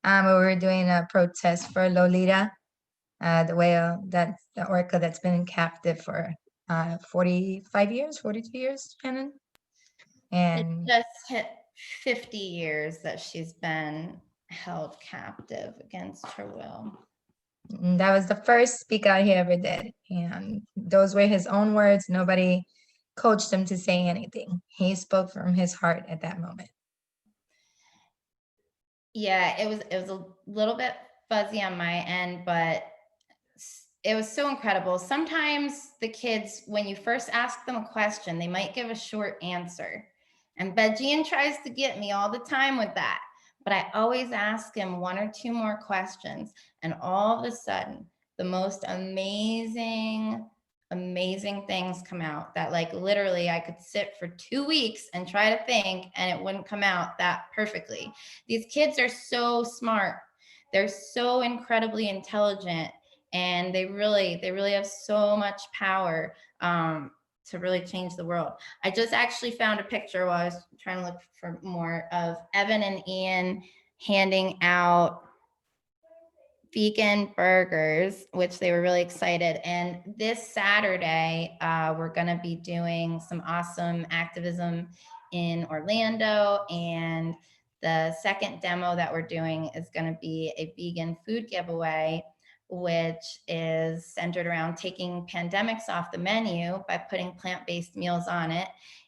where we were doing a protest for Lolita, the whale, that's the orca that's been captive for 45 years, 42 years, Shannon. And It just hit 50 years that she's been held captive against her will. that was the first speak out he ever did. And those were his own words. Nobody coached him to say anything. He spoke from his heart at that moment. Yeah, it was a little bit fuzzy on my end, but it was so incredible. Sometimes the kids, when you first ask them a question, they might give a short answer. And Bejian tries to get me all the time with that. But I always ask him one or two more questions. And all of a sudden, the most amazing things come out that, like, literally I could sit for 2 weeks and try to think and it wouldn't come out that perfectly. These kids are so smart. They're so incredibly intelligent. And they really have so much power to really change the world. I just actually found a picture while I was trying to look for more of Evan and Ian handing out vegan burgers, which they were really excited. And this Saturday, we're going to be doing some awesome activism in Orlando. And the second demo that we're doing is going to be a vegan food giveaway, which is centered around taking pandemics off the menu by putting plant-based meals on it.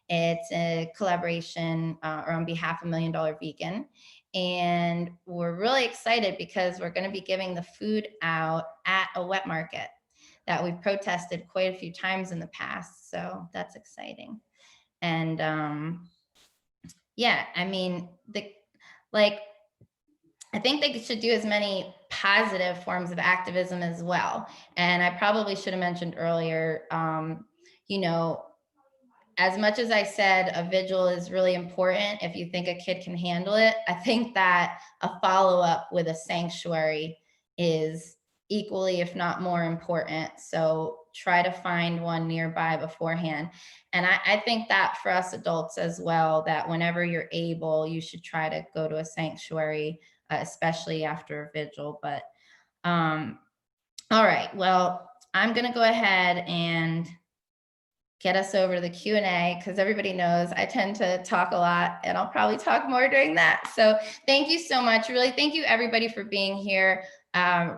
It's a collaboration or on behalf of $1 Million Vegan. And we're really excited because we're going to be giving the food out at a wet market that we've protested quite a few times in the past. So that's exciting. And yeah, I mean, I think they should do as many positive forms of activism as well. And I probably should have mentioned earlier, you know, as much as I said a vigil is really important if you think a kid can handle it, I think that a follow-up with a sanctuary is equally, if not more important. So try to find one nearby beforehand. And I think that for us adults as well, that whenever you're able, you should try to go to a sanctuary, especially after a vigil. But all right, well, I'm gonna go ahead and get us over to the Q&A, because everybody knows I tend to talk a lot, and I'll probably talk more during that. So thank you so much. Really, thank you everybody for being here.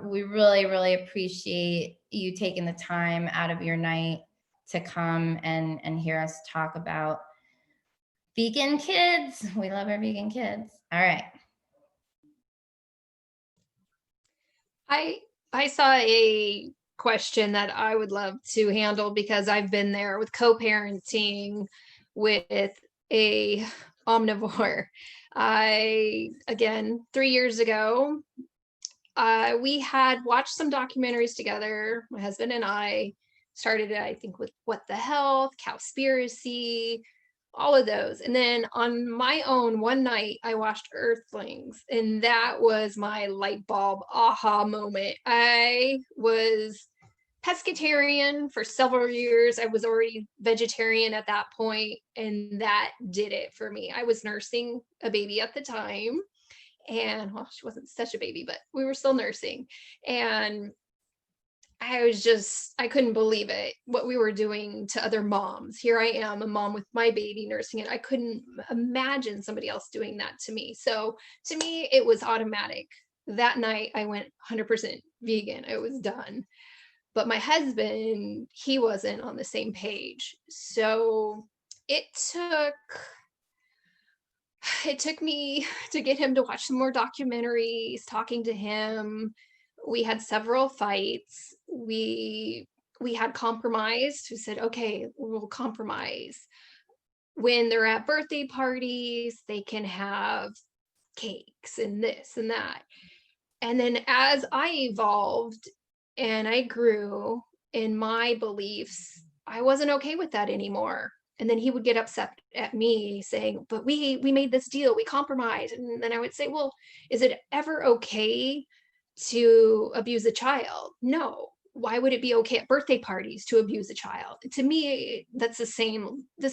We really, really appreciate you taking the time out of your night to come and hear us talk about vegan kids. We love our vegan kids. All right. I saw a question that I would love to handle, because I've been there with co-parenting with a omnivore. Again, 3 years ago, we had watched some documentaries together. My husband and I started, I think, with What the Health, Cowspiracy, all of those. And then on my own, one night, I watched Earthlings, and that was my light bulb aha moment. I was pescatarian for several years. I was already vegetarian at that point, and that did it for me. I was nursing a baby at the time, and well, she wasn't such a baby, but we were still nursing. And I couldn't believe it, what we were doing to other moms. Here I am, a mom with my baby nursing it. I couldn't imagine somebody else doing that to me. So to me, it was automatic. That night I went 100% vegan. It was done. But my husband, he wasn't on the same page. So it took me to get him to watch some more documentaries, talking to him. We had several fights. We had compromised. We said, okay, we'll compromise. When they're at birthday parties, they can have cakes and this and that. And then as I evolved and I grew in my beliefs, I wasn't okay with that anymore. And then he would get upset at me saying, but we made this deal, we compromised. And then I would say, well, is it ever okay to abuse a child? No. Why would it be okay at birthday parties to abuse a child? To me, this is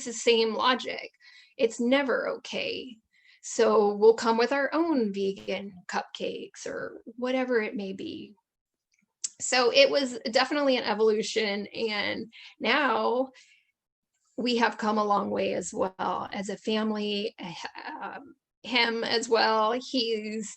the same logic. It's never okay. So we'll come with our own vegan cupcakes or whatever it may be. So it was definitely an evolution. And now we have come a long way as well as a family. Him as well. He's,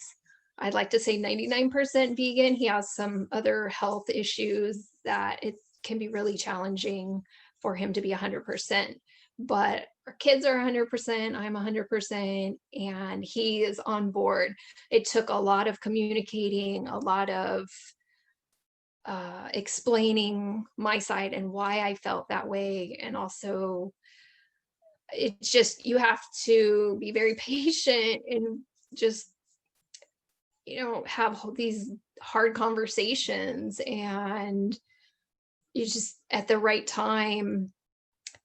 I'd like to say 99% vegan. He has some other health issues that it can be really challenging for him to be 100%. But our kids are 100%, I'm 100%, and he is on board. It took a lot of communicating, a lot of explaining my side and why I felt that way. And also, it's just, you have to be very patient and just, have these hard conversations, and you just at the right time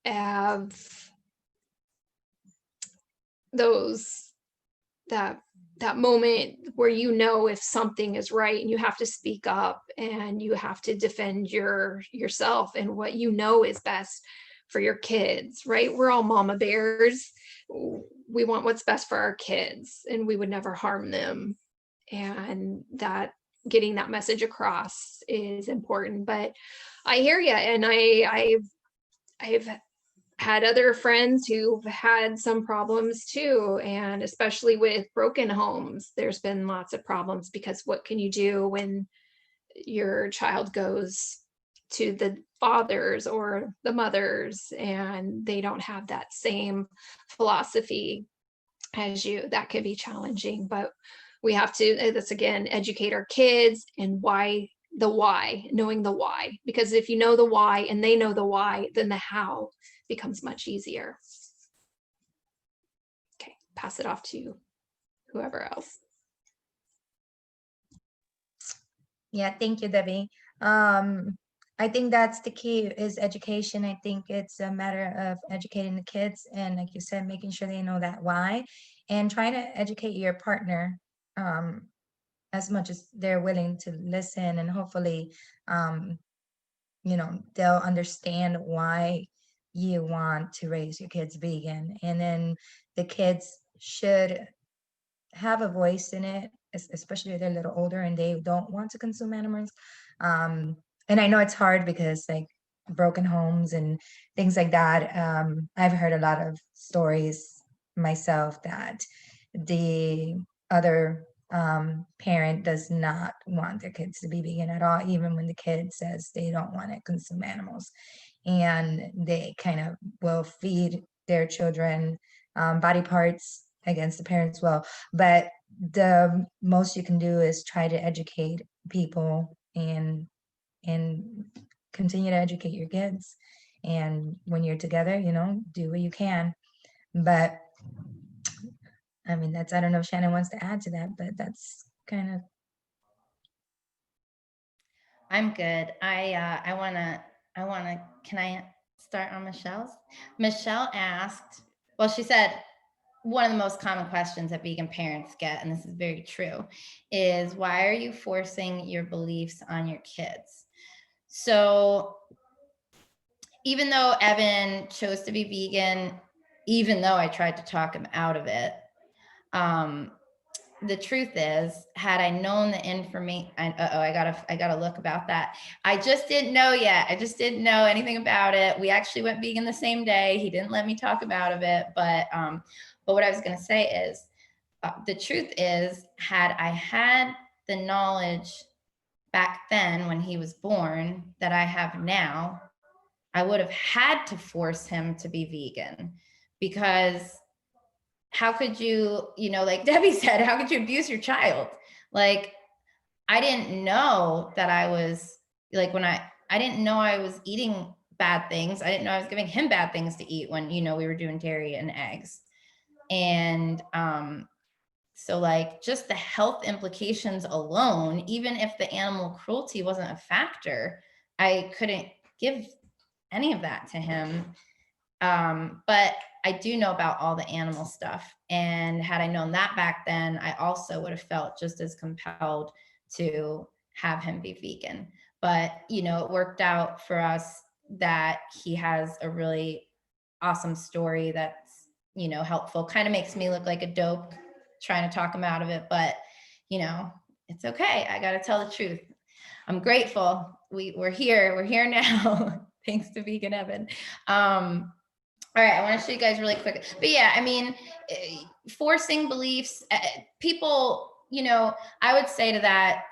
have that moment where if something is right, and you have to speak up and you have to defend yourself and what is best for your kids, right? We're all mama bears. We want what's best for our kids, and we would never harm them. And that getting that message across is important. But I hear you, and I've had other friends who've had some problems too, and especially with broken homes, there's been lots of problems, because what can you do when your child goes to the fathers or the mothers and they don't have that same philosophy as you? That could be challenging, but we have to, that's again, educate our kids and knowing the why, because if you know the why and they know the why, then the how becomes much easier. Okay, pass it off to whoever else. Yeah, thank you, Debbie. I think that's the key is education. I think it's a matter of educating the kids and, like you said, making sure they know that why, and trying to educate your partner as much as they're willing to listen, and hopefully, um, they'll understand why you want to raise your kids vegan. And then the kids should have a voice in it, especially if they're a little older and they don't want to consume animals. Um, and I know it's hard because like broken homes and things like that. I've heard a lot of stories myself that the other parent does not want their kids to be vegan at all, even when the kid says they don't want to consume animals. And they kind of will feed their children body parts against the parents' will. But the most you can do is try to educate people and continue to educate your kids. And when you're together, do what you can. But I mean, I don't know if Shannon wants to add to that, but that's kind of. I'm good. Can I start on Michelle's? Michelle asked, well, she said, one of the most common questions that vegan parents get, and this is very true, is why are you forcing your beliefs on your kids? So even though Evan chose to be vegan, even though I tried to talk him out of it, the truth is, had I known the information, I gotta look about that. I just didn't know yet. I just didn't know anything about it. We actually went vegan the same day. He didn't let me talk him out of it. But what I was gonna say is, the truth is, had I had the knowledge back then when he was born that I have now, I would have had to force him to be vegan, because how could you, like Debbie said, how could you abuse your child? Like, I didn't know that I was like, I didn't know I was eating bad things. I didn't know I was giving him bad things to eat when, we were doing dairy and eggs. And so like just the health implications alone, even if the animal cruelty wasn't a factor, I couldn't give any of that to him. But I do know about all the animal stuff. And had I known that back then, I also would have felt just as compelled to have him be vegan. But, it worked out for us that he has a really awesome story that's, helpful. Kind of makes me look like a dope trying to talk him out of it. But, it's okay. I got to tell the truth. I'm grateful. We're here. We're here now. Thanks to Vegan Evan. All right, I want to show you guys really quick. But yeah, I mean, forcing beliefs, people, I would say to that,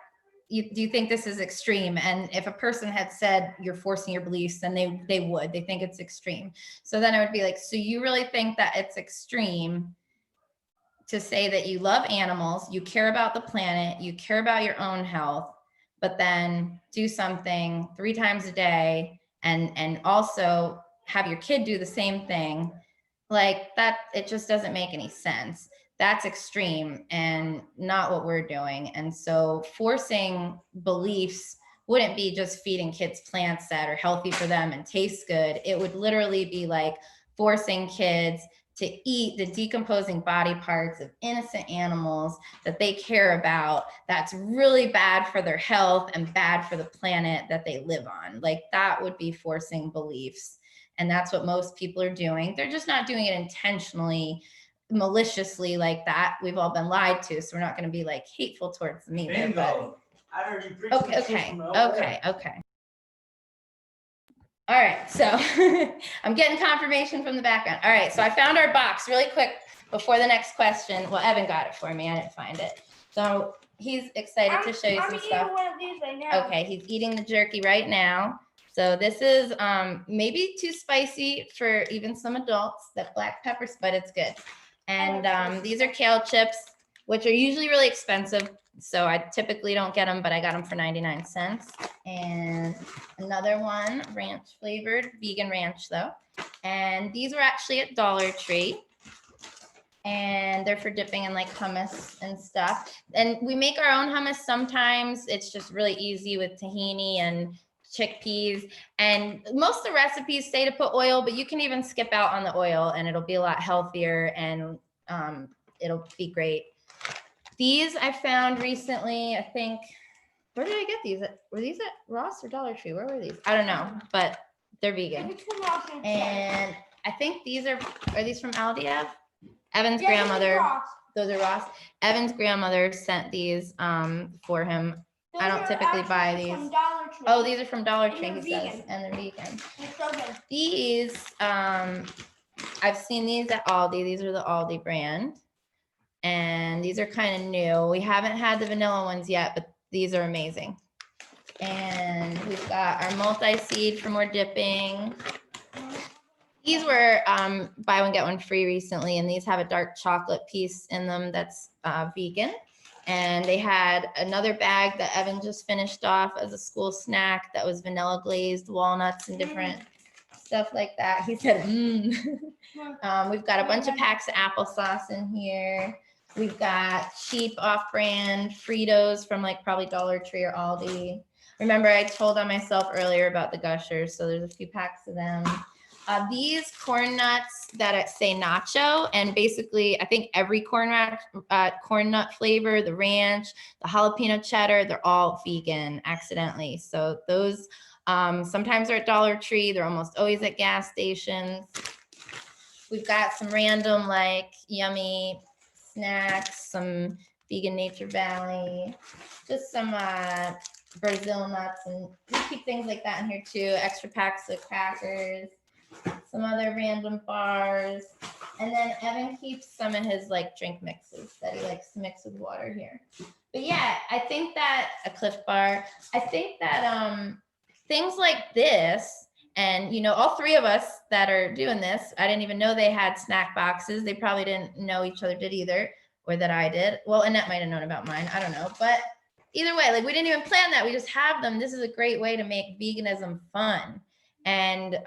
do you think this is extreme? And if a person had said you're forcing your beliefs, then they would. They think it's extreme. So then I would be like, so you really think that it's extreme to say that you love animals, you care about the planet, you care about your own health, but then do something 3 times a day and also have your kid do the same thing? Like that, it just doesn't make any sense. That's extreme and not what we're doing. And so forcing beliefs wouldn't be just feeding kids plants that are healthy for them and taste good. It would literally be like forcing kids to eat the decomposing body parts of innocent animals that they care about, that's really bad for their health and bad for the planet that they live on. Like that would be forcing beliefs. And that's what most people are doing. They're just not doing it intentionally, maliciously like that. We've all been lied to, so we're not going to be like hateful towards them either. But I heard you preach okay. All right, so I'm getting confirmation from the background. All right, so I found our box really quick before the next question. Well, Evan got it for me. I didn't find it. So he's excited to show you some stuff. One of these right now. Okay, he's eating the jerky right now. So this is maybe too spicy for even some adults, that black pepper, but it's good. And these are kale chips, which are usually really expensive. So I typically don't get them, but I got them for 99 cents. And another one, ranch flavored, vegan ranch though. And these were actually at Dollar Tree. And they're for dipping in like hummus and stuff. And we make our own hummus sometimes. It's just really easy with tahini and chickpeas, and most of the recipes say to put oil, but you can even skip out on the oil and it'll be a lot healthier, and it'll be great. These I found recently, I think, where did I get these? Were these at Ross or Dollar Tree? Where were these? I don't know, but they're vegan. And I think these are these from Aldi, Ev? Evan's grandmother. Those are Ross. Evan's grandmother sent these for him. I don't typically buy these. Oh, these are from Dollar Tree, he says, and they're vegan. So good. These, I've seen these at Aldi. These are the Aldi brand. And these are kind of new. We haven't had the vanilla ones yet, but these are amazing. And we've got our multi-seed for more dipping. These were buy one, get one free recently, and these have a dark chocolate piece in them that's vegan. And they had another bag that Evan just finished off as a school snack that was vanilla glazed walnuts and different stuff like that. He said, we've got a bunch of packs of applesauce in here. We've got cheap off-brand Fritos from like probably Dollar Tree or Aldi. Remember, I told on myself earlier about the Gushers, so there's a few packs of them. These corn nuts that say nacho, and basically I think every corn nut flavor, the ranch, the jalapeno cheddar, they're all vegan accidentally. So those sometimes are at Dollar Tree. They're almost always at gas stations. We've got some random like yummy snacks, some vegan Nature Valley, just some Brazil nuts, and we keep things like that in here too. Extra packs of crackers, some other random bars, and then Evan keeps some of his like drink mixes that he likes to mix with water here. But yeah, I think that a Cliff Bar, I think that things like this, and you know, all three of us that are doing this, I didn't even know they had snack boxes. They probably didn't know each other did either, or that I did. Well, Annette might have known about mine, I don't know, but either way, like we didn't even plan that. We just have them. This is a great way to make veganism fun. And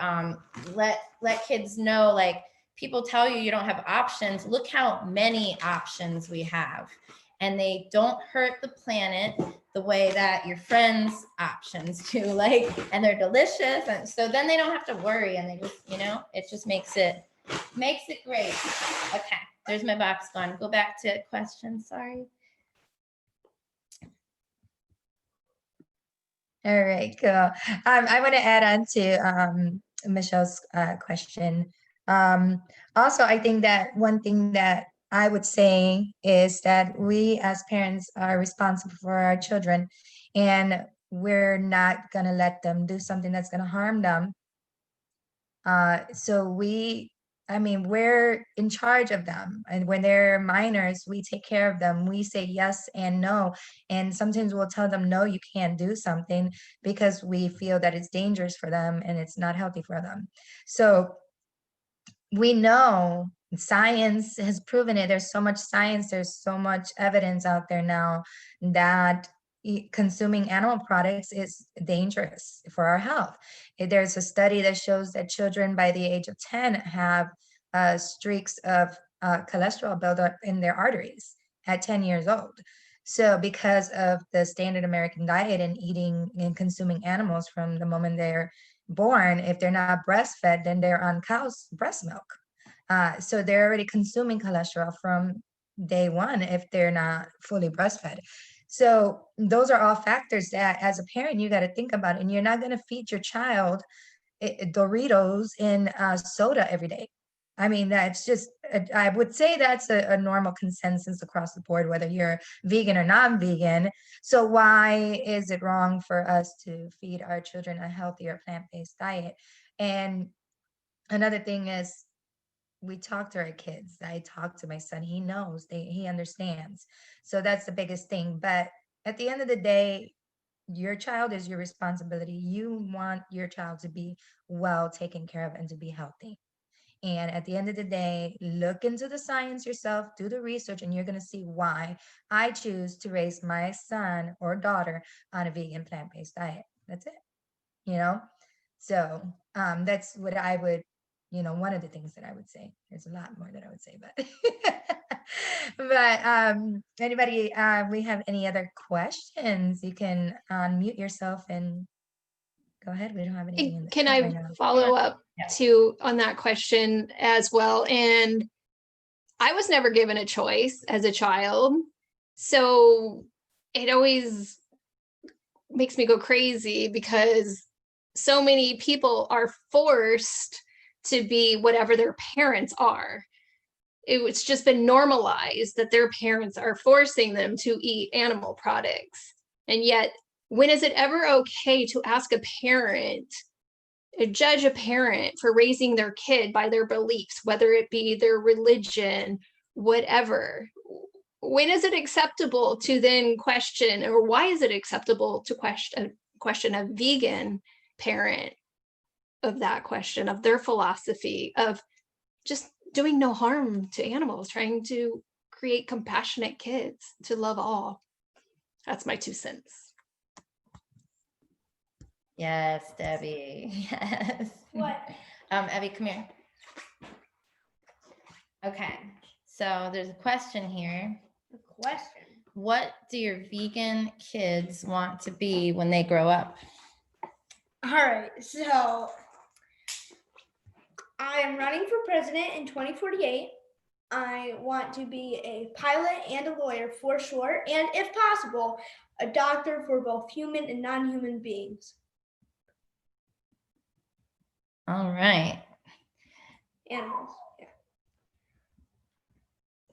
let kids know, like, people tell you don't have options. Look how many options we have, and they don't hurt the planet the way that your friends' options do. Like, and they're delicious, and so then they don't have to worry, and they just, you know, it just makes it great. Okay, there's my box gone. Go back to questions. Sorry. All right, cool. I want to add on to Michelle's question. Also, I think that one thing that I would say is that we as parents are responsible for our children, and we're not going to let them do something that's going to harm them. So we're in charge of them. And when they're minors, we take care of them. We say yes and no. And sometimes we'll tell them, no, you can't do something because we feel that it's dangerous for them and it's not healthy for them. So we know science has proven it. There's so much science, there's so much evidence out there now that consuming animal products is dangerous for our health. There's a study that shows that children by the age of 10 have streaks of cholesterol buildup in their arteries at 10 years old. So because of the standard American diet and eating and consuming animals from the moment they're born, if they're not breastfed, then they're on cow's breast milk. So they're already consuming cholesterol from day one if they're not fully breastfed. So those are all factors that as a parent, you got to think about, and you're not going to feed your child Doritos in soda every day. I mean, that's just, I would say that's a normal consensus across the board, whether you're vegan or non-vegan. So why is it wrong for us to feed our children a healthier plant-based diet? And another thing is, we talk to our kids. I talk to my son. He knows, he understands. So that's the biggest thing. But at the end of the day, your child is your responsibility. You want your child to be well taken care of and to be healthy. And at the end of the day, look into the science yourself, do the research, and you're going to see why I choose to raise my son or daughter on a vegan plant-based diet. That's it. You know? So that's what I would, one of the things that I would say. There's a lot more that I would say, but anybody, we have any other questions? You can unmute yourself and Go ahead. We don't have anything in the Can chat I right now. follow up Yeah. too on that question as well? And I was never given a choice as a child. So it always makes me go crazy because so many people are forced to be whatever their parents are. It's just been normalized that their parents are forcing them to eat animal products. And yet, when is it ever okay to ask a parent, judge a parent for raising their kid by their beliefs, whether it be their religion, whatever? When is it acceptable to then question, or why is it acceptable to question a vegan parent of that question, of their philosophy, of just doing no harm to animals, trying to create compassionate kids, to love all? That's my 2 cents. Yes, Debbie. Yes. What? Evie, come here. Okay, so there's a question here. The question. What do your vegan kids want to be when they grow up? All right, so I am running for president in 2048. I want to be a pilot and a lawyer for sure, and if possible, a doctor for both human and non-human beings. All right, Animals. Yeah.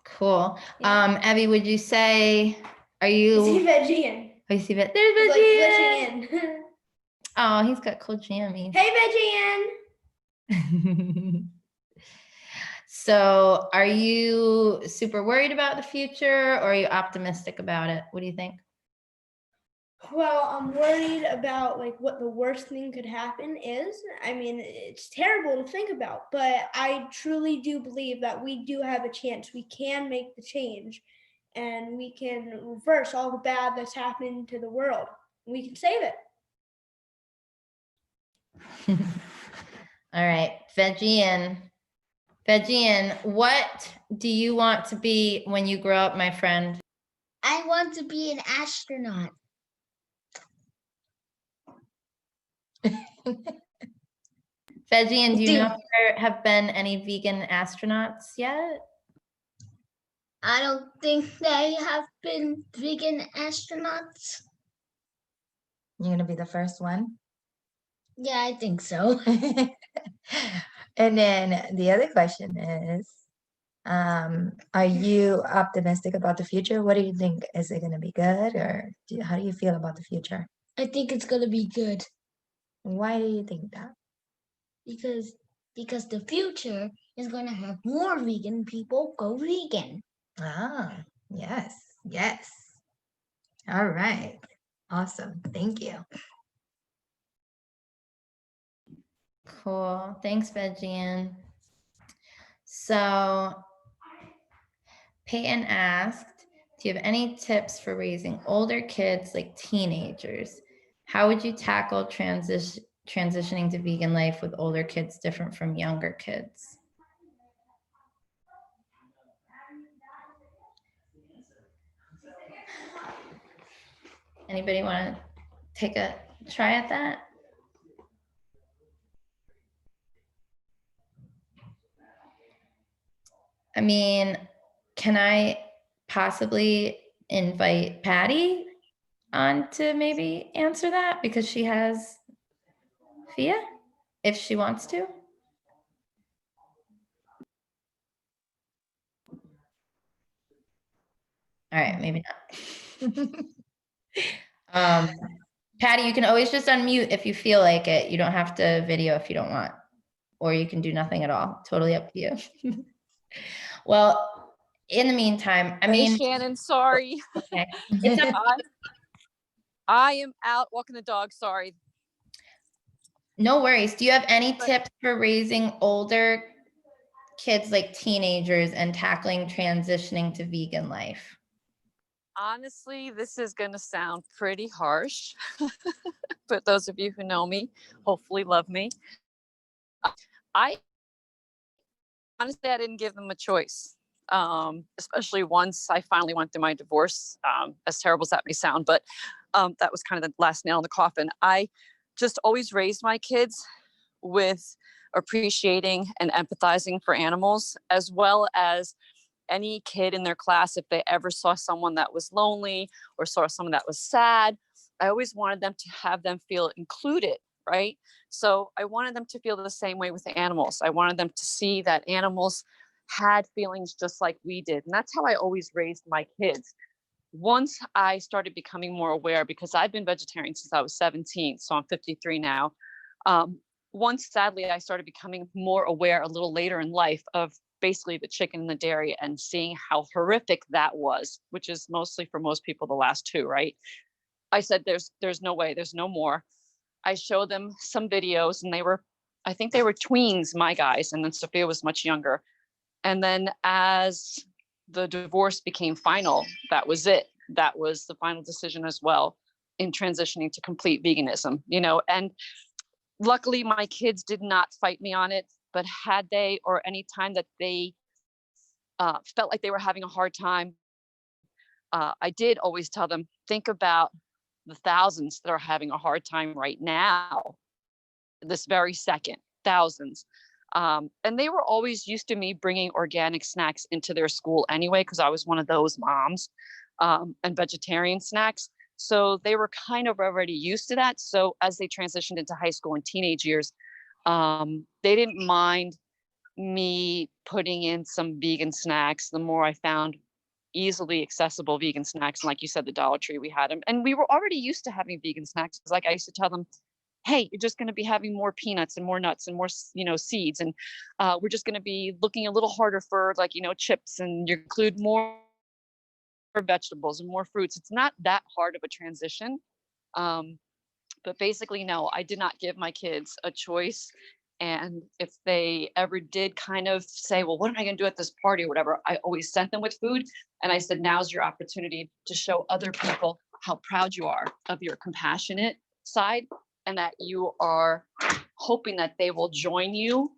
cool. Yeah. Evie, would you say, are See you, Vegian. oh, you see that? There's It's like Veggie. glitching in. Oh, he's got cool jammies. Hey, Vegian. So are you super worried about the future, or are you optimistic about it? What do you think? Well, I'm worried about like what the worst thing could happen is. I mean, it's terrible to think about, but I truly do believe that we do have a chance. We can make the change, and we can reverse all the bad that's happened to the world. We can save it. All right, Vegian. Vegian, what do you want to be when you grow up, my friend? I want to be an astronaut. Vegian, do you know if there have been any vegan astronauts yet? I don't think they have been vegan astronauts. You're gonna be the first one. Yeah, I think so. And then the other question is, are you optimistic about the future? What do you think? Is it gonna be good, or how do you feel about the future? I think it's gonna be good Why do you think that? because the future is gonna have more vegan people go vegan. Ah, yes, yes. All right. Awesome. Thank you. Cool. Thanks, Vegian. So Peyton asked, do you have any tips for raising older kids like teenagers? How would you tackle transitioning to vegan life with older kids different from younger kids? Anybody want to take a try at that? I mean, can I possibly invite Patty on to maybe answer that because she has Fia, if she wants to? All right, maybe not. Patty, you can always just unmute if you feel like it. You don't have to video if you don't want, or you can do nothing at all. Totally up to you. Well, in the meantime, I mean, Shannon, sorry. okay. I am out walking the dog. Sorry. No worries. Do you have any tips for raising older kids like teenagers and tackling transitioning to vegan life? Honestly, this is going to sound pretty harsh, but those of you who know me, hopefully love me. I honestly, I didn't give them a choice, especially once I finally went through my divorce, as terrible as that may sound, but that was kind of the last nail in the coffin. I just always raised my kids with appreciating and empathizing for animals, as well as any kid in their class, if they ever saw someone that was lonely or saw someone that was sad, I always wanted them to have them feel included, right? So I wanted them to feel the same way with the animals. I wanted them to see that animals had feelings just like we did. And that's how I always raised my kids. Once I started becoming more aware, because I've been vegetarian since I was 17, so I'm 53 now. Um, Once, sadly, I started becoming more aware a little later in life of basically the chicken and the dairy and seeing how horrific that was, which is mostly for most people the last two, right? I said, there's no way, there's no more. I showed them some videos, and I think they were tweens, my guys, and then Sophia was much younger. And then as the divorce became final, that was it. That was the final decision as well in transitioning to complete veganism, and luckily my kids did not fight me on it, but had they, or any time that they felt like they were having a hard time, I did always tell them, think about the thousands that are having a hard time right now, this very second, thousands. And they were always used to me bringing organic snacks into their school anyway, because I was one of those moms, and vegetarian snacks. So they were kind of already used to that. So as they transitioned into high school and teenage years, they didn't mind me putting in some vegan snacks. The more I found easily accessible vegan snacks, and like you said, the Dollar Tree, we had them, and we were already used to having vegan snacks. Like I used to tell them, hey, you're just going to be having more peanuts and more nuts and more, seeds. And we're just going to be looking a little harder for chips, and you include more vegetables and more fruits. It's not that hard of a transition. But basically, no, I did not give my kids a choice. And if they ever did kind of say, well, what am I going to do at this party or whatever, I always sent them with food. And I said, now's your opportunity to show other people how proud you are of your compassionate side, and that you are hoping that they will join you,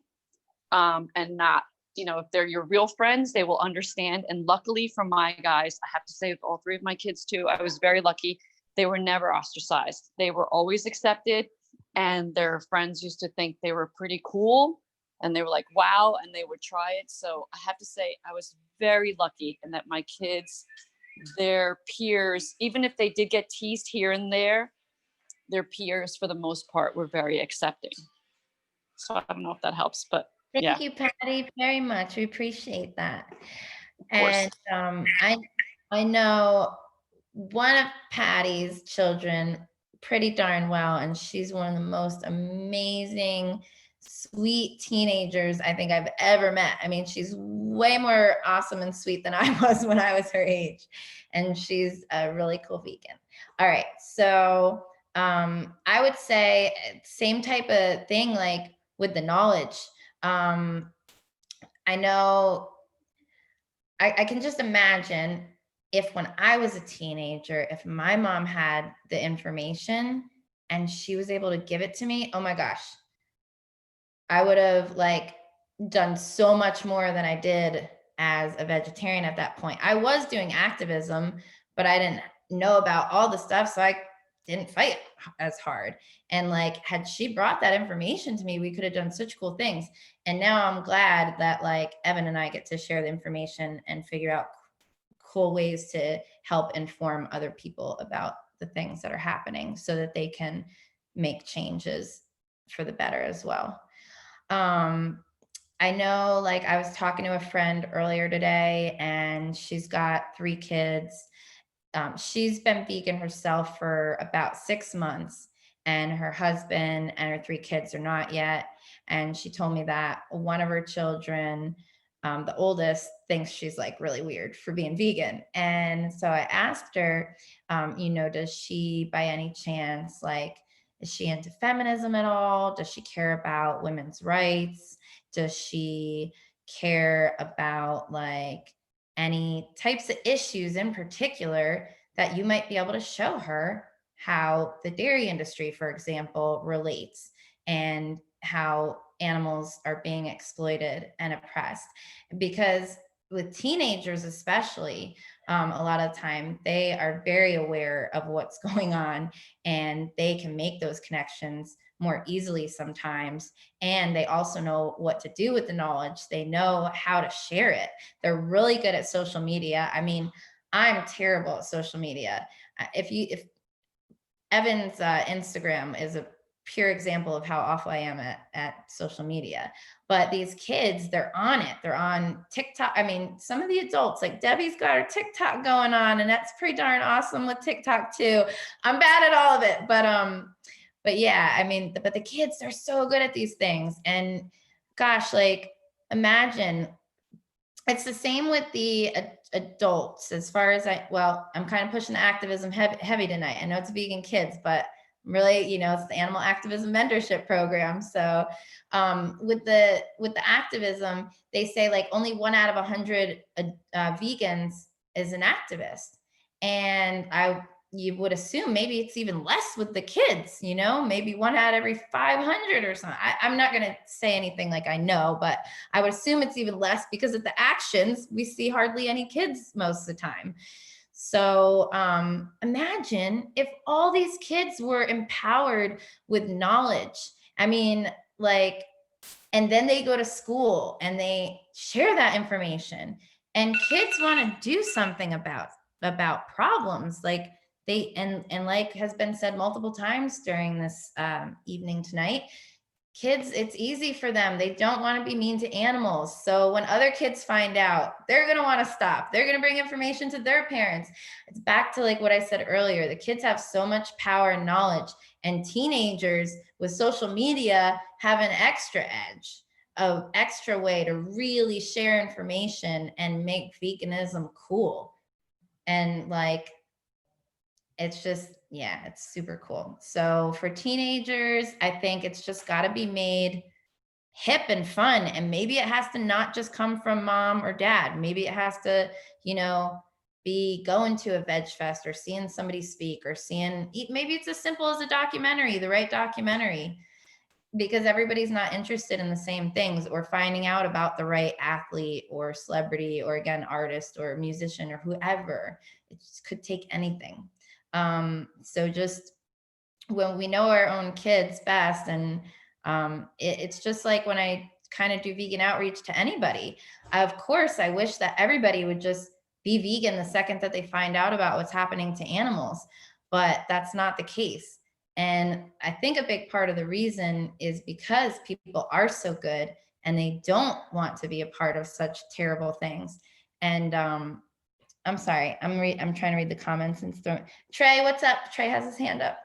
and not, if they're your real friends, they will understand. And luckily for my guys, I have to say with all three of my kids too, I was very lucky. They were never ostracized. They were always accepted, and their friends used to think they were pretty cool, and they were like, wow, and they would try it. So I have to say I was very lucky in that my kids, their peers, even if they did get teased here and there, their peers for the most part were very accepting. So I don't know if that helps, but yeah. Thank you, Patty, very much. We appreciate that. Of course. And I know one of Patty's children pretty darn well, and she's one of the most amazing, sweet teenagers I think I've ever met. I mean, she's way more awesome and sweet than I was when I was her age, and she's a really cool vegan. All right, so I would say same type of thing, like with the knowledge. I know I can just imagine if when I was a teenager, if my mom had the information and she was able to give it to me, oh my gosh, I would have done so much more than I did as a vegetarian at that point. I was doing activism, but I didn't know about all the stuff, so I didn't fight as hard. And had she brought that information to me, we could have done such cool things. And now I'm glad that Evan and I get to share the information and figure out cool ways to help inform other people about the things that are happening so that they can make changes for the better as well. I know, I was talking to a friend earlier today, and she's got 3 kids. She's been vegan herself for about 6 months, and her husband and her 3 kids are not yet. And she told me that one of her children, the oldest, thinks she's really weird for being vegan. And so I asked her, does she by any chance, is she into feminism at all? Does she care about women's rights? Does she care about any types of issues in particular that you might be able to show her how the dairy industry, for example, relates, and how animals are being exploited and oppressed? Because with teenagers especially, a lot of the time they are very aware of what's going on, and they can make those connections more easily sometimes. And they also know what to do with the knowledge. They know how to share it. They're really good at social media. I mean, I'm terrible at social media. If Evan's Instagram is a pure example of how awful I am at social media. But these kids, they're on it. They're on TikTok. I mean, some of the adults, like Debbie's got her TikTok going on, and that's pretty darn awesome with TikTok too. I'm bad at all of it, but yeah, I mean, but the kids, they're so good at these things. And gosh, like imagine, it's the same with the adults as far as I'm kind of pushing the activism heavy tonight. I know it's vegan kids, but really, it's the animal activism mentorship program. So with the activism, they say like only 1 out of 100 vegans is an activist. And you would assume maybe it's even less with the kids, maybe 1 out of every 500 or something. I'm not going to say anything like I know, but I would assume it's even less because of the actions. We see hardly any kids most of the time. So imagine if all these kids were empowered with knowledge. I mean, like, and then they go to school and they share that information, and kids want to do something about problems. Like and like has been said multiple times during this evening tonight, kids, it's easy for them. They don't want to be mean to animals. So when other kids find out, they're going to want to stop. They're going to bring information to their parents. It's back to like what I said earlier. The kids have so much power and knowledge, and teenagers with social media have an extra edge, of extra way to really share information and make veganism cool. And like, it's just, yeah, it's super cool. So for teenagers, I think it's just got to be made hip and fun. And maybe it has to not just come from mom or dad. Maybe it has to, be going to a veg fest or seeing somebody speak, or maybe it's as simple as a documentary, the right documentary, because everybody's not interested in the same things, or finding out about the right athlete or celebrity, or again, artist or musician or whoever. It just could take anything. So just when we know our own kids best, and it's just like when I kind of do vegan outreach to anybody, of course, I wish that everybody would just be vegan the second that they find out about what's happening to animals, but that's not the case. And I think a big part of the reason is because people are so good and they don't want to be a part of such terrible things. And I'm sorry, I'm trying to read the comments and stuff. Trey, what's up? Trey has his hand up.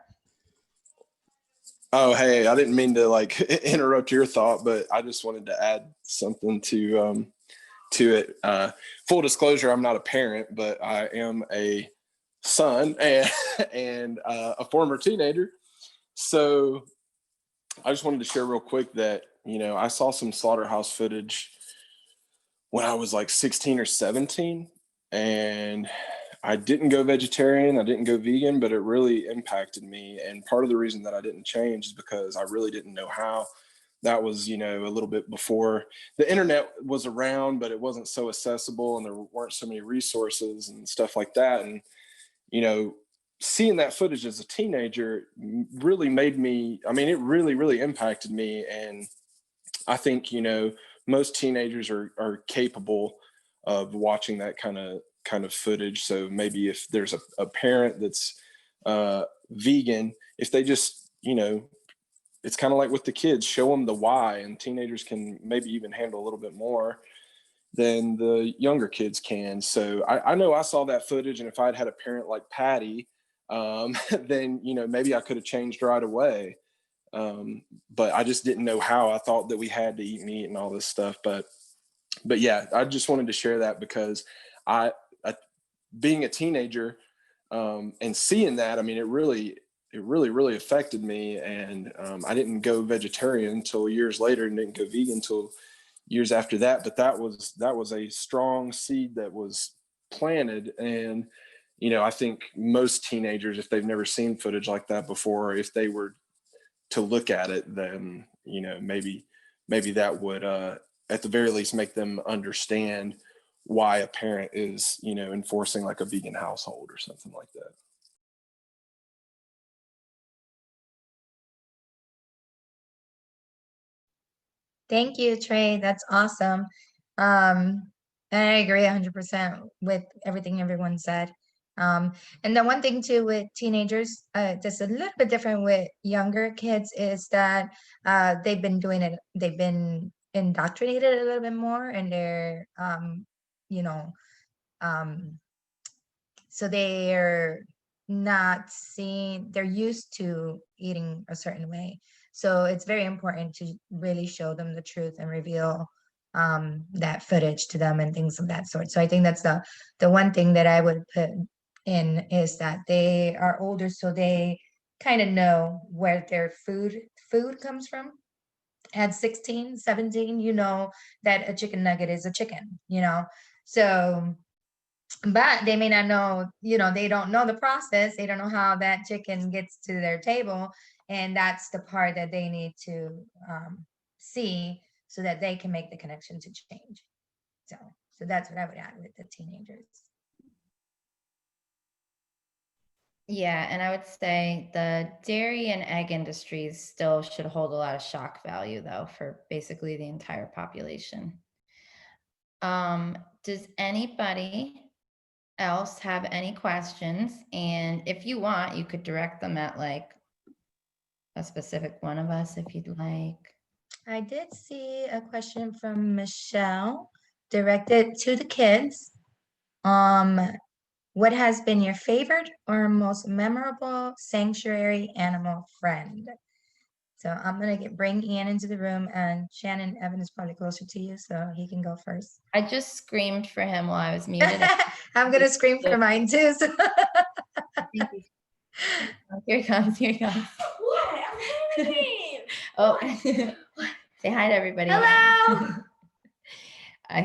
Oh, hey, I didn't mean to like interrupt your thought, but I just wanted to add something to it. Full disclosure, I'm not a parent, but I am a son and a former teenager. So I just wanted to share real quick that, I saw some slaughterhouse footage when I was like 16 or 17, and I didn't go vegetarian, I didn't go vegan, but it really impacted me. And part of the reason that I didn't change is because I really didn't know how. That was, a little bit before the internet was around, but it wasn't so accessible, and there weren't so many resources and stuff like that. And, seeing that footage as a teenager really made me, it really, really impacted me. And I think, most teenagers are capable of watching that kind of footage. So maybe if there's a parent that's vegan, if they just, it's kind of like with the kids, show them the why, and teenagers can maybe even handle a little bit more than the younger kids can. So I know I saw that footage, and if I'd had a parent like Patty, then, maybe I could have changed right away. But I just didn't know how. I thought that we had to eat meat and all this stuff. But yeah, I just wanted to share that because I being a teenager, and seeing that, it really affected me. And I didn't go vegetarian until years later, and didn't go vegan until years after that. But that was a strong seed that was planted. And, I think most teenagers, if they've never seen footage like that before, if they were to look at it, then, maybe that would, at the very least, make them understand why a parent is, enforcing like a vegan household or something like that. Thank you, Trey. That's awesome. And I agree 100% with everything everyone said. And the one thing too with teenagers, that's a little bit different with younger kids is that they've been indoctrinated a little bit more, and they're you know so they're they're used to eating a certain way. So it's very important to really show them the truth and reveal that footage to them and things of that sort. So I think that's the one thing that I would put in, is that they are older, so they kind of know where their food comes from. At 16, 17, you know that a chicken nugget is a chicken, so but they may not know, they don't know the process. They don't know how that chicken gets to their table. And that's the part that they need to see, so that they can make the connection to change. So that's what I would add with the teenagers. Yeah, and I would say the dairy and egg industries still should hold a lot of shock value, though, for basically the entire population. Does anybody else have any questions? And if you want, you could direct them at like a specific one of us if you'd like. I did see a question from Michelle directed to the kids. What has been your favorite or most memorable sanctuary animal friend? So I'm gonna bring Ian into the room, and Shannon Evan is probably closer to you, so he can go first. I just screamed for him while I was muted. I'm gonna scream for mine too. So. Here he comes. Here he comes. What? I'm playing a game. Oh, say hi to everybody. Hello.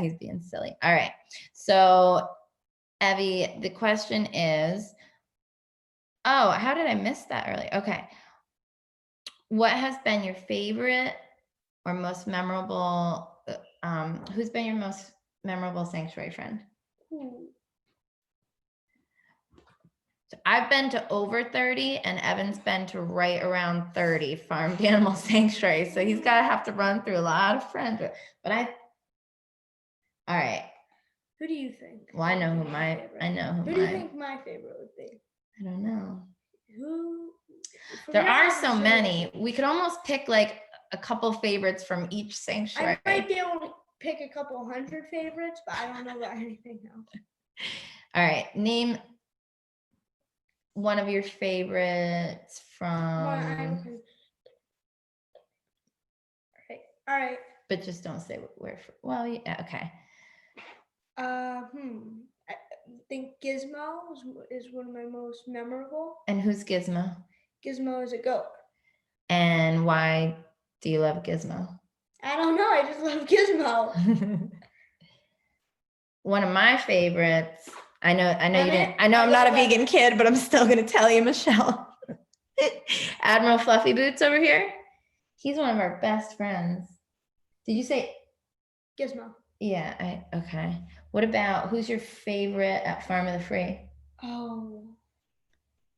He's being silly. All right. So, Evie, the question is, oh, how did I miss that early? Okay. What has been your favorite or most memorable, who's been your most memorable sanctuary friend? So I've been to over 30, and Evan's been to right around 30 farmed animal sanctuaries. So he's got to have to run through a lot of friends. But all right. Who do you think? Well, I know who Who do you think my favorite would be? I don't know. Who? There are so many. We could almost pick like a couple favorites from each I sanctuary. might be able to pick a couple hundred favorites, but I don't know about anything else. All right. Name one of your favorites from, All right. but just don't say where. Well, yeah, okay. I think Gizmo is one of my most memorable. And who's Gizmo? Gizmo is a goat. And why do you love Gizmo? I don't know. I just love Gizmo. One of my favorites. I know you Evan? didn't. I know I'm not a vegan kid, but I'm still gonna tell you, Michelle. Admiral Fluffy Boots over here. He's one of our best friends. Did you say Gizmo. Yeah, okay. What about, who's your favorite at Farm of the Free? Oh,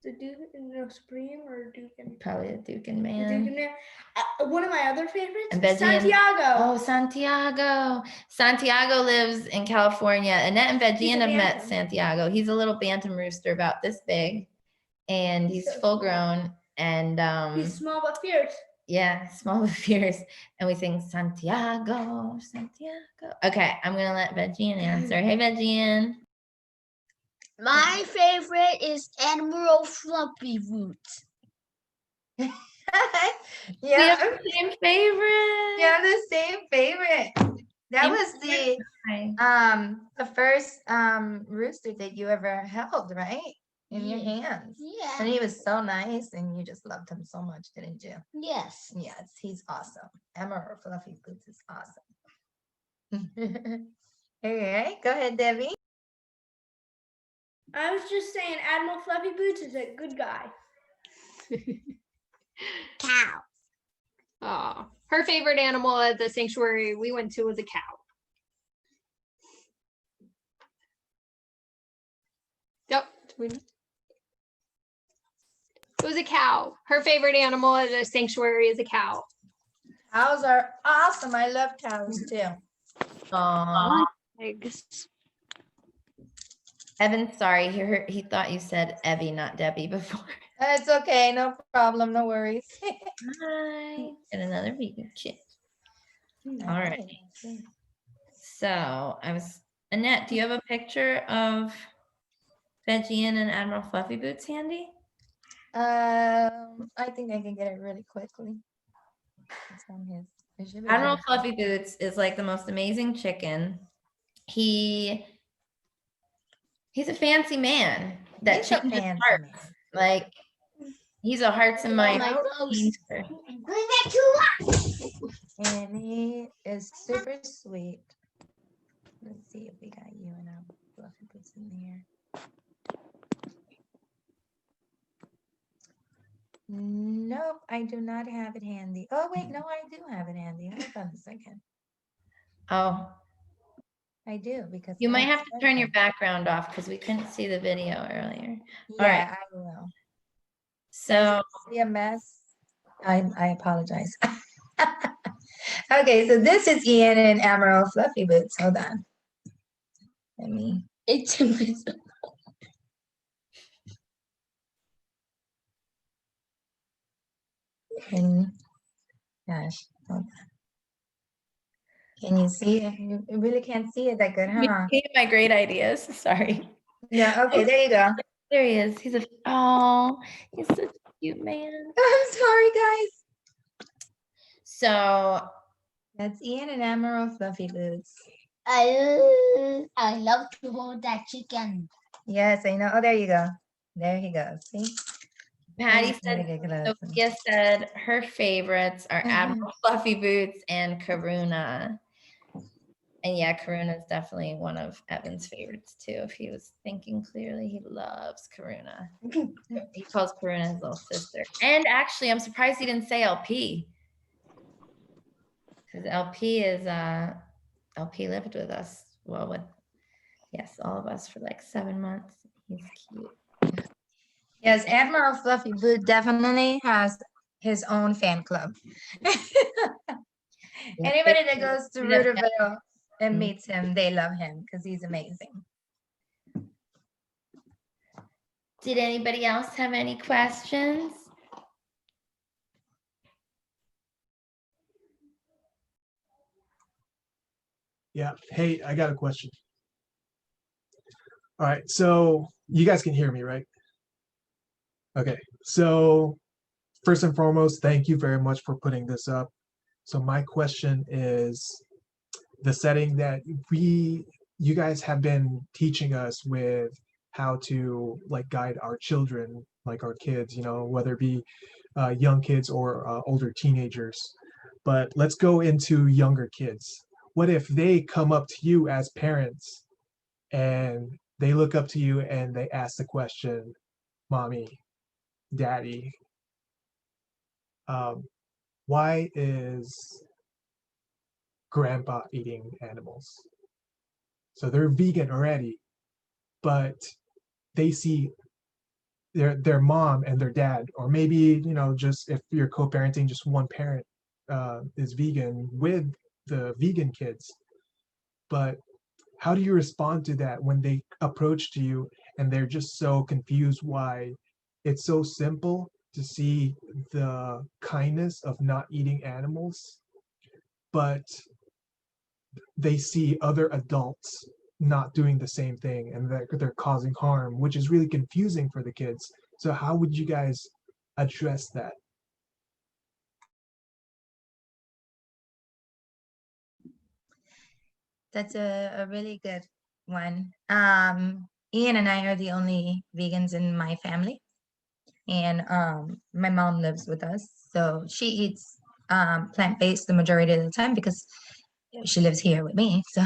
the Duke and Supreme or Duke and Probably the Duke and Duke Man. and Man. One of my other favorites, And Veggie Santiago. Oh, Santiago. Santiago lives in California. Annette and He's a Veggie have met bantam. Santiago. He's a little bantam rooster about this big, and he's so full small. grown. And He's small but fierce. yeah, small but fierce. And we sing Santiago, Santiago. Okay, I'm gonna let Vegian answer. Hey, Vegian. My favorite is Admiral Fluffy Boots. We Yeah, have the same favorite. yeah, the same favorite. That Same was the first rooster that you ever held, right? In your hands. Yeah. And he was so nice, and you just loved him so much, didn't you? Yes. Yes, he's awesome. Emerald Fluffy Boots is awesome. All right, go ahead, Debbie. I was just saying Admiral Fluffy Boots is a good guy. Cow. Oh, her favorite animal at the sanctuary we went to was a cow. It was a cow. Her favorite animal at a sanctuary is a cow. Cows are awesome. I love cows too. Aw. Eggs. Evan, sorry, he thought you said Evie, not Debbie before. It's okay, no problem, no worries. Hi. And another vegan chick. All right. So Annette, do you have a picture of Veggie and Admiral Fluffy Boots handy? I think I can get it really quickly. It's on his. It should be Admiral really- Fluffy Boots is like the most amazing chicken. He's a fancy man that He's a changes fancy hearts. man. Like he's a hearts and minds. My clothes. changer. I'm going back to work. And he is super sweet. Let's see if we got you and our Fluffy Boots in here. Nope, I do not have it handy. Oh wait, no, I do have it handy. Hold on a second. Oh, I do because you I might have to sent turn your them. background off because we couldn't see the video earlier. Yeah, I will. So See a mess. I apologize. Okay, so this is Ian and Amaral Fluffy Boots. Hold on. Let me. It's in my Gosh, hold on. Can you see it? You really can't see it that good, huh? my great ideas. Sorry. Yeah, okay, there you go. There he is. He's such a cute man. I'm sorry, guys. So That's Ian and Amaral Fluffy Boots. I love to hold that chicken. Yes, I know. Oh, there you go. There he goes. See? Patty He's gonna said, get close. Sophia said her favorites are Mhm. Admiral Fluffy Boots and Karuna. And yeah, Karuna is definitely one of Evan's favorites too. If he was thinking clearly, he loves Karuna. He calls Karuna his little sister. And actually, I'm surprised he didn't say LP. Because LP lived with us. Well, all of us for like 7 months. He's cute. Yes, Admiral Fluffy Boot definitely has his own fan club. Anybody that goes to He does- Ruderville and Mhm. meets him, they love him because he's amazing. Did anybody else have any questions? Yeah. Hey, I got a question. All right. So you guys can hear me, right? Okay. So first and foremost, thank you very much for putting this up. So my question is the setting that you guys have been teaching us with how to like guide our children, like our kids, whether it be young kids or older teenagers. But let's go into younger kids. What if they come up to you as parents and they look up to you and they ask the question, Mommy, Daddy, why is Grandpa eating animals? So they're vegan already, but they see their mom and their dad, or maybe just if you're co-parenting, just one parent is vegan with the vegan kids. But how do you respond to that when they approach to you and they're just so confused why it's so simple to see the kindness of not eating animals, but they see other adults not doing the same thing and they're causing harm, which is really confusing for the kids. So how would you guys address that? That's a really good one. Ian and I are the only vegans in my family. And my mom lives with us. So she eats plant-based the majority of the time because she lives here with me. So,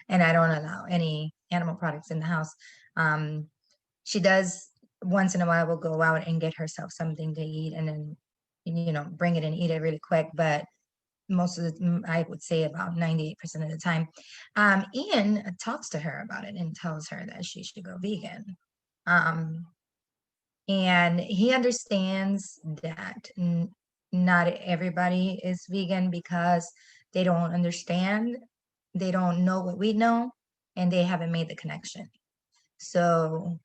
and I don't allow any animal products in the house. She does once in a while will go out and get herself something to eat and then, bring it and eat it really quick. But most of the, I would say about 98% of the time, Ian talks to her about it and tells her that she should go vegan. And he understands that not everybody is vegan because they don't understand, they don't know what we know, and they haven't made the connection. So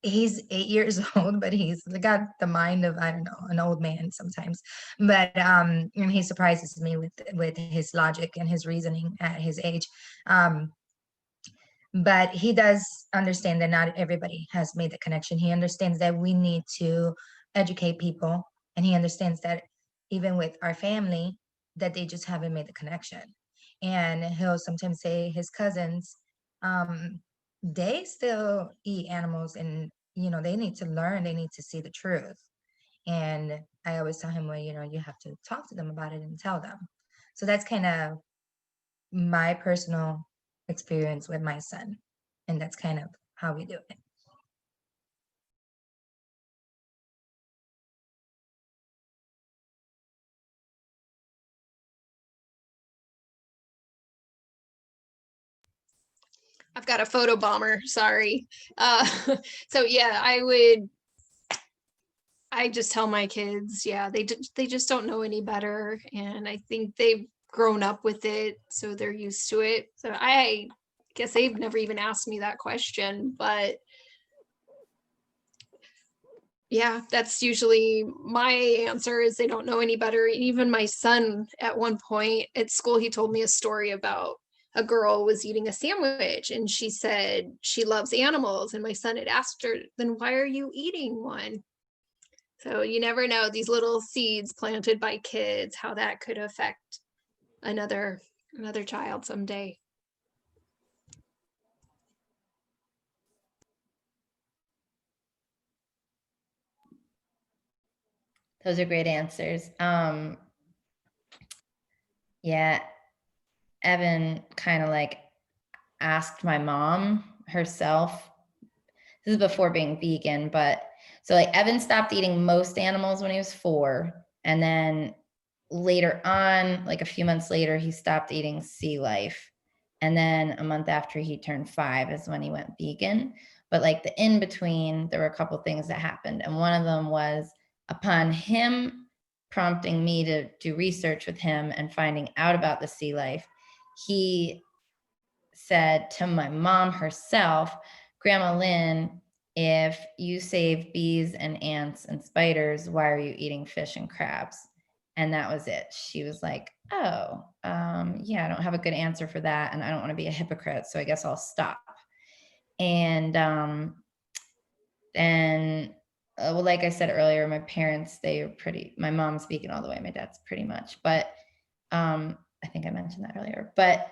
he's 8 years old, but he's got the mind of, I don't know, an old man sometimes. But and he surprises me with his logic and his reasoning at his age. But he does understand that not everybody has made the connection. He understands that we need to educate people, and he understands that even with our family, that they just haven't made the connection. And he'll sometimes say his cousins, they still eat animals, and they need to learn, they need to see the truth. And I always tell him, well, you have to talk to them about it and tell them. So that's kind of my personal experience with my son, and that's kind of how we do it. I've got a photo bomber, sorry. So yeah, I just tell my kids, yeah, they just don't know any better, and I think they've grown up with it, so they're used to it. So I guess they've never even asked me that question, but yeah, that's usually my answer, is they don't know any better. Even my son, at one point at school, he told me a story about a girl was eating a sandwich and she said she loves animals, and my son had asked her, then why are you eating one? So you never know, these little seeds planted by kids, how that could affect another child someday. Those are great answers. Yeah, Evan kind of like asked my mom herself. This is before being vegan, but so like Evan stopped eating most animals when he was 4. And then later on, like a few months later, he stopped eating sea life. And then a month after he turned 5 is when he went vegan. But like the in between, there were a couple things that happened. And one of them was upon him prompting me to do research with him and finding out about the sea life, he said to my mom herself, Grandma Lynn, if you save bees and ants and spiders, why are you eating fish and crabs? And that was it. She was like, oh, yeah, I don't have a good answer for that. And I don't want to be a hypocrite, so I guess I'll stop. And then, well, like I said earlier, my parents, my mom's vegan all the way. My dad's pretty much, but I think I mentioned that earlier. But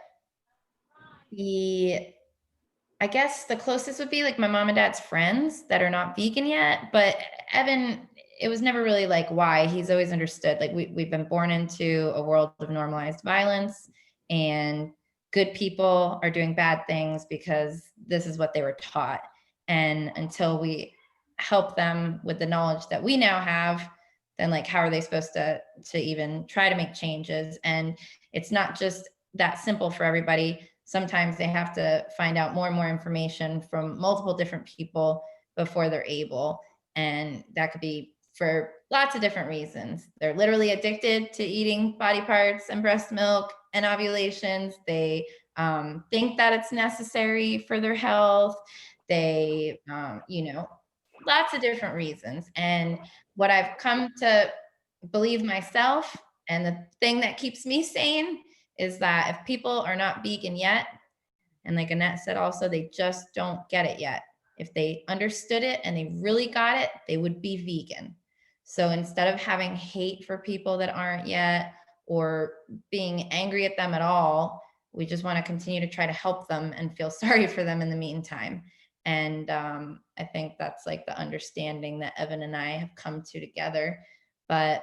I guess the closest would be like my mom and dad's friends that are not vegan yet. But Evan, it was never really like why. He's always understood, like we've been born into a world of normalized violence, and good people are doing bad things because this is what they were taught. And until we help them with the knowledge that we now have, then like how are they supposed to even try to make changes? And it's not just that simple for everybody. Sometimes they have to find out more and more information from multiple different people before they're able. And that could be for lots of different reasons. They're literally addicted to eating body parts and breast milk and ovulations. They think that it's necessary for their health. They, lots of different reasons. And what I've come to believe myself, and the thing that keeps me sane, is that if people are not vegan yet, and like Annette said also, they just don't get it yet. If they understood it and they really got it, they would be vegan. So instead of having hate for people that aren't yet, or being angry at them at all, we just want to continue to try to help them and feel sorry for them in the meantime. And I think that's like the understanding that Evan and I have come to together. But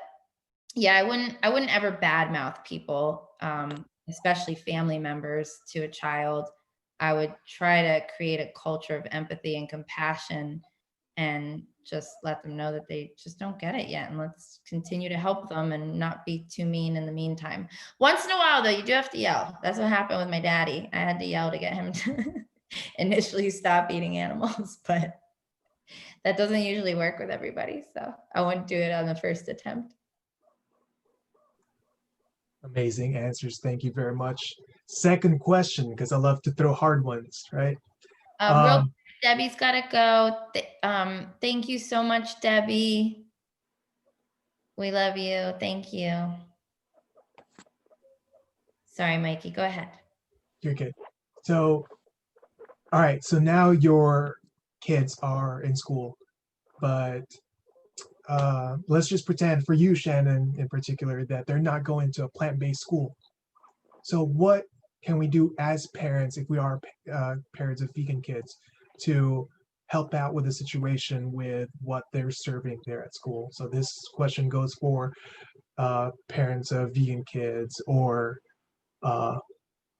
yeah, I wouldn't ever badmouth people, especially family members, to a child. I would try to create a culture of empathy and compassion, and just let them know that they just don't get it yet, and let's continue to help them and not be too mean in the meantime. Once in a while though, you do have to yell. That's what happened with my daddy. I had to yell to get him to initially stop eating animals, but that doesn't usually work with everybody. So I wouldn't do it on the first attempt. Amazing answers. Thank you very much. Second question, because I love to throw hard ones, right? Real quick, Debbie's got to go. Thank you so much, Debbie. We love you. Thank you. Sorry, Mikey, go ahead. You're good. So, all right. So now your kids are in school, but let's just pretend for you, Shannon, in particular, that they're not going to a plant-based school. So what can we do as parents, if we are parents of vegan kids, to help out with the situation with what they're serving there at school? So this question goes for parents of vegan kids or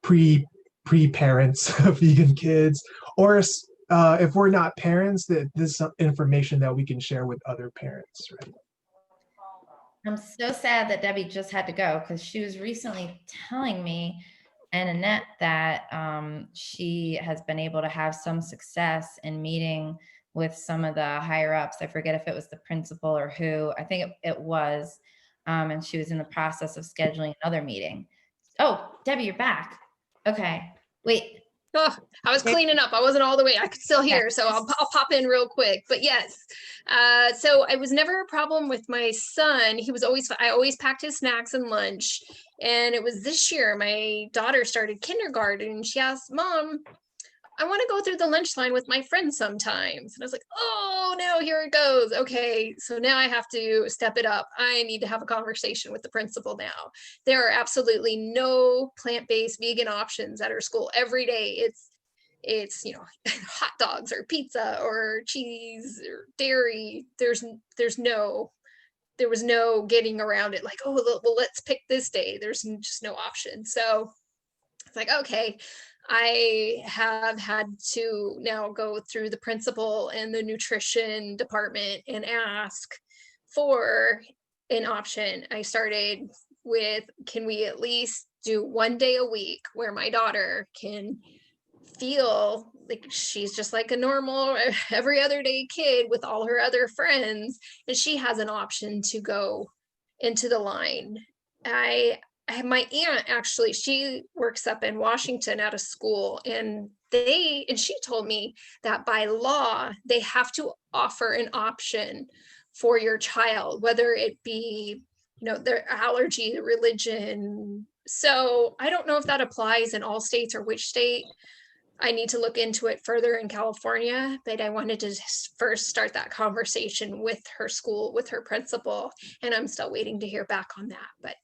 pre-parents of vegan kids, or if we're not parents, that this is information that we can share with other parents, right? I'm so sad that Debbie just had to go because she was recently telling me and Annette that she has been able to have some success in meeting with some of the higher ups. I forget if it was the principal or who. I think it was. And she was in the process of scheduling another meeting. Oh, Debbie, you're back. Okay. Wait. Oh, I was cleaning up. I wasn't all the way. I could still hear, so I'll pop in real quick. But yes, so it was never a problem with my son. I always packed his snacks and lunch. And it was this year, my daughter started kindergarten, and she asked, Mom, I want to go through the lunch line with my friends sometimes. And I was like, oh no, here it goes. Okay, so now I have to step it up. I need to have a conversation with the principal now. There are absolutely no plant-based vegan options at our school. Every day it's hot dogs or pizza or cheese or dairy. There was no getting around it, like, oh, well, let's pick this day. There's just no option. So it's like, okay, I have had to now go through the principal and the nutrition department and ask for an option. I started with, can we at least do 1 day a week where my daughter can feel like she's just like a normal every other day kid with all her other friends, and she has an option to go into the line. I have my aunt, actually, she works up in Washington at a school, and she told me that by law they have to offer an option for your child, whether it be their allergy, religion. So I don't know if that applies in all states or which state. I need to look into it further in California, but I wanted to first start that conversation with her school, with her principal, and I'm still waiting to hear back on that. But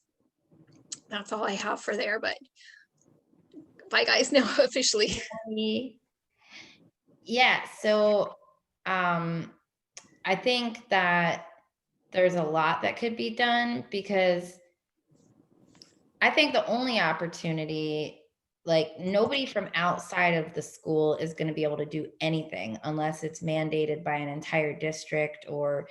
that's all I have for there. But bye, guys, now officially. Yeah, so I think that there's a lot that could be done, because I think the only opportunity, like, nobody from outside of the school is going to be able to do anything unless it's mandated by an entire district, or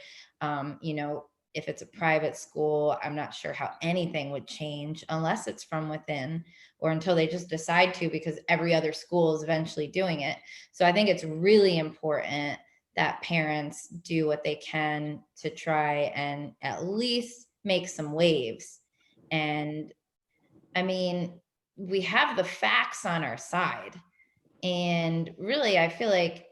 if it's a private school, I'm not sure how anything would change unless it's from within, or until they just decide to, because every other school is eventually doing it. So I think it's really important that parents do what they can to try and at least make some waves. And I mean, we have the facts on our side. And really, I feel like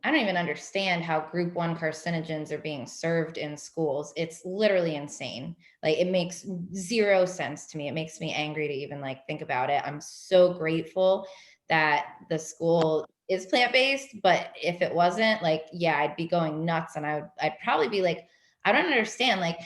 I don't even understand how group 1 carcinogens are being served in schools. It's literally insane. Like, it makes zero sense to me. It makes me angry to even think about it. I'm so grateful that the school is plant-based, but if it wasn't, yeah, I'd be going nuts, and I'd probably be like, I don't understand.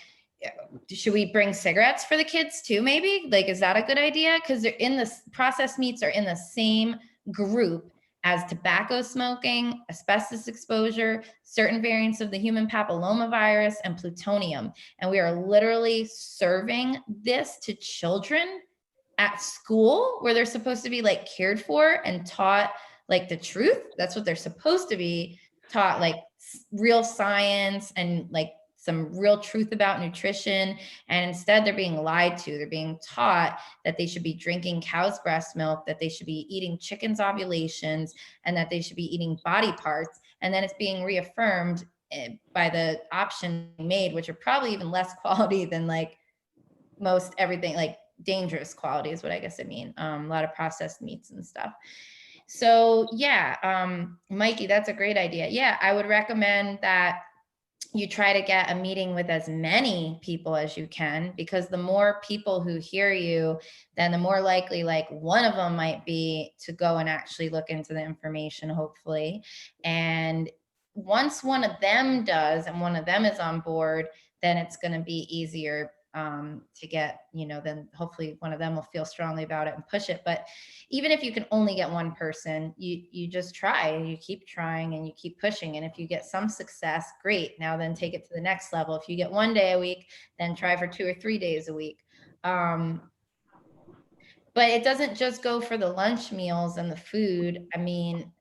Should we bring cigarettes for the kids too? Maybe is that a good idea? Because they're in the processed meats are in the same group as tobacco smoking, asbestos exposure, certain variants of the human papillomavirus, and plutonium. And we are literally serving this to children at school, where they're supposed to be cared for and taught the truth. That's what they're supposed to be taught, real science and some real truth about nutrition. And instead they're being lied to. They're being taught that they should be drinking cow's breast milk, that they should be eating chicken's ovulations, and that they should be eating body parts. And then it's being reaffirmed by the option made, which are probably even less quality than like most everything, like dangerous quality is what I guess I mean. A lot of processed meats and stuff. So yeah, Mikey, that's a great idea. Yeah, I would recommend that you try to get a meeting with as many people as you can, because the more people who hear you, then the more likely like one of them might be to go and actually look into the information, hopefully. And once one of them does and one of them is on board, then it's going to be easier to get, then hopefully one of them will feel strongly about it and push it. But even if you can only get one person, you just try and you keep trying and you keep pushing. And if you get some success, great. Now then take it to the next level. If you get 1 day a week, then try for 2 or 3 days a week. But it doesn't just go for the lunch meals and the food. I mean,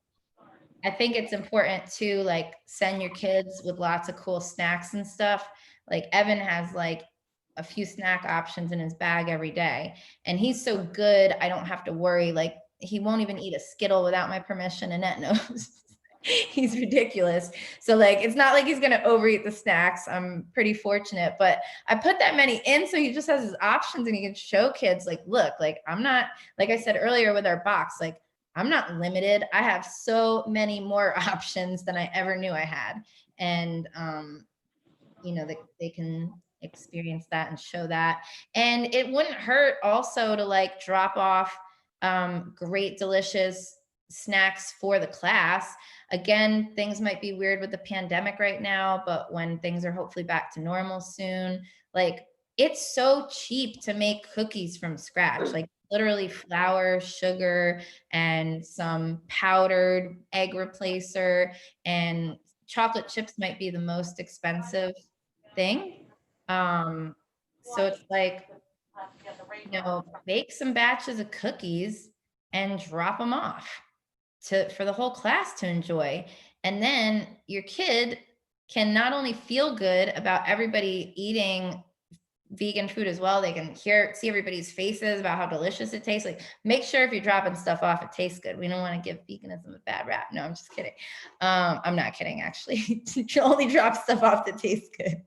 I think it's important to like send your kids with lots of cool snacks and stuff. Like Evan has like a few snack options in his bag every day. And he's so good, I don't have to worry. Like he won't even eat a Skittle without my permission. Annette knows. He's ridiculous. So like, it's not like he's going to overeat the snacks. I'm pretty fortunate, but I put that many in. So he just has his options and he can show kids like, look, like I'm not, like I said earlier with our box, like I'm not limited. I have so many more options than I ever knew I had. And, they can experience that and show that. And it wouldn't hurt also to like drop off great, delicious snacks for the class. Again, things might be weird with the pandemic right now, but when things are hopefully back to normal soon, like it's so cheap to make cookies from scratch, like literally flour, sugar, and some powdered egg replacer, and chocolate chips might be the most expensive thing. So it's like, bake some batches of cookies and drop them off for the whole class to enjoy. And then your kid can not only feel good about everybody eating vegan food as well, they can see everybody's faces about how delicious it tastes. Like make sure if you're dropping stuff off, it tastes good. We don't want to give veganism a bad rap. No, I'm just kidding. I'm not kidding, actually. You only drop stuff off that tastes good.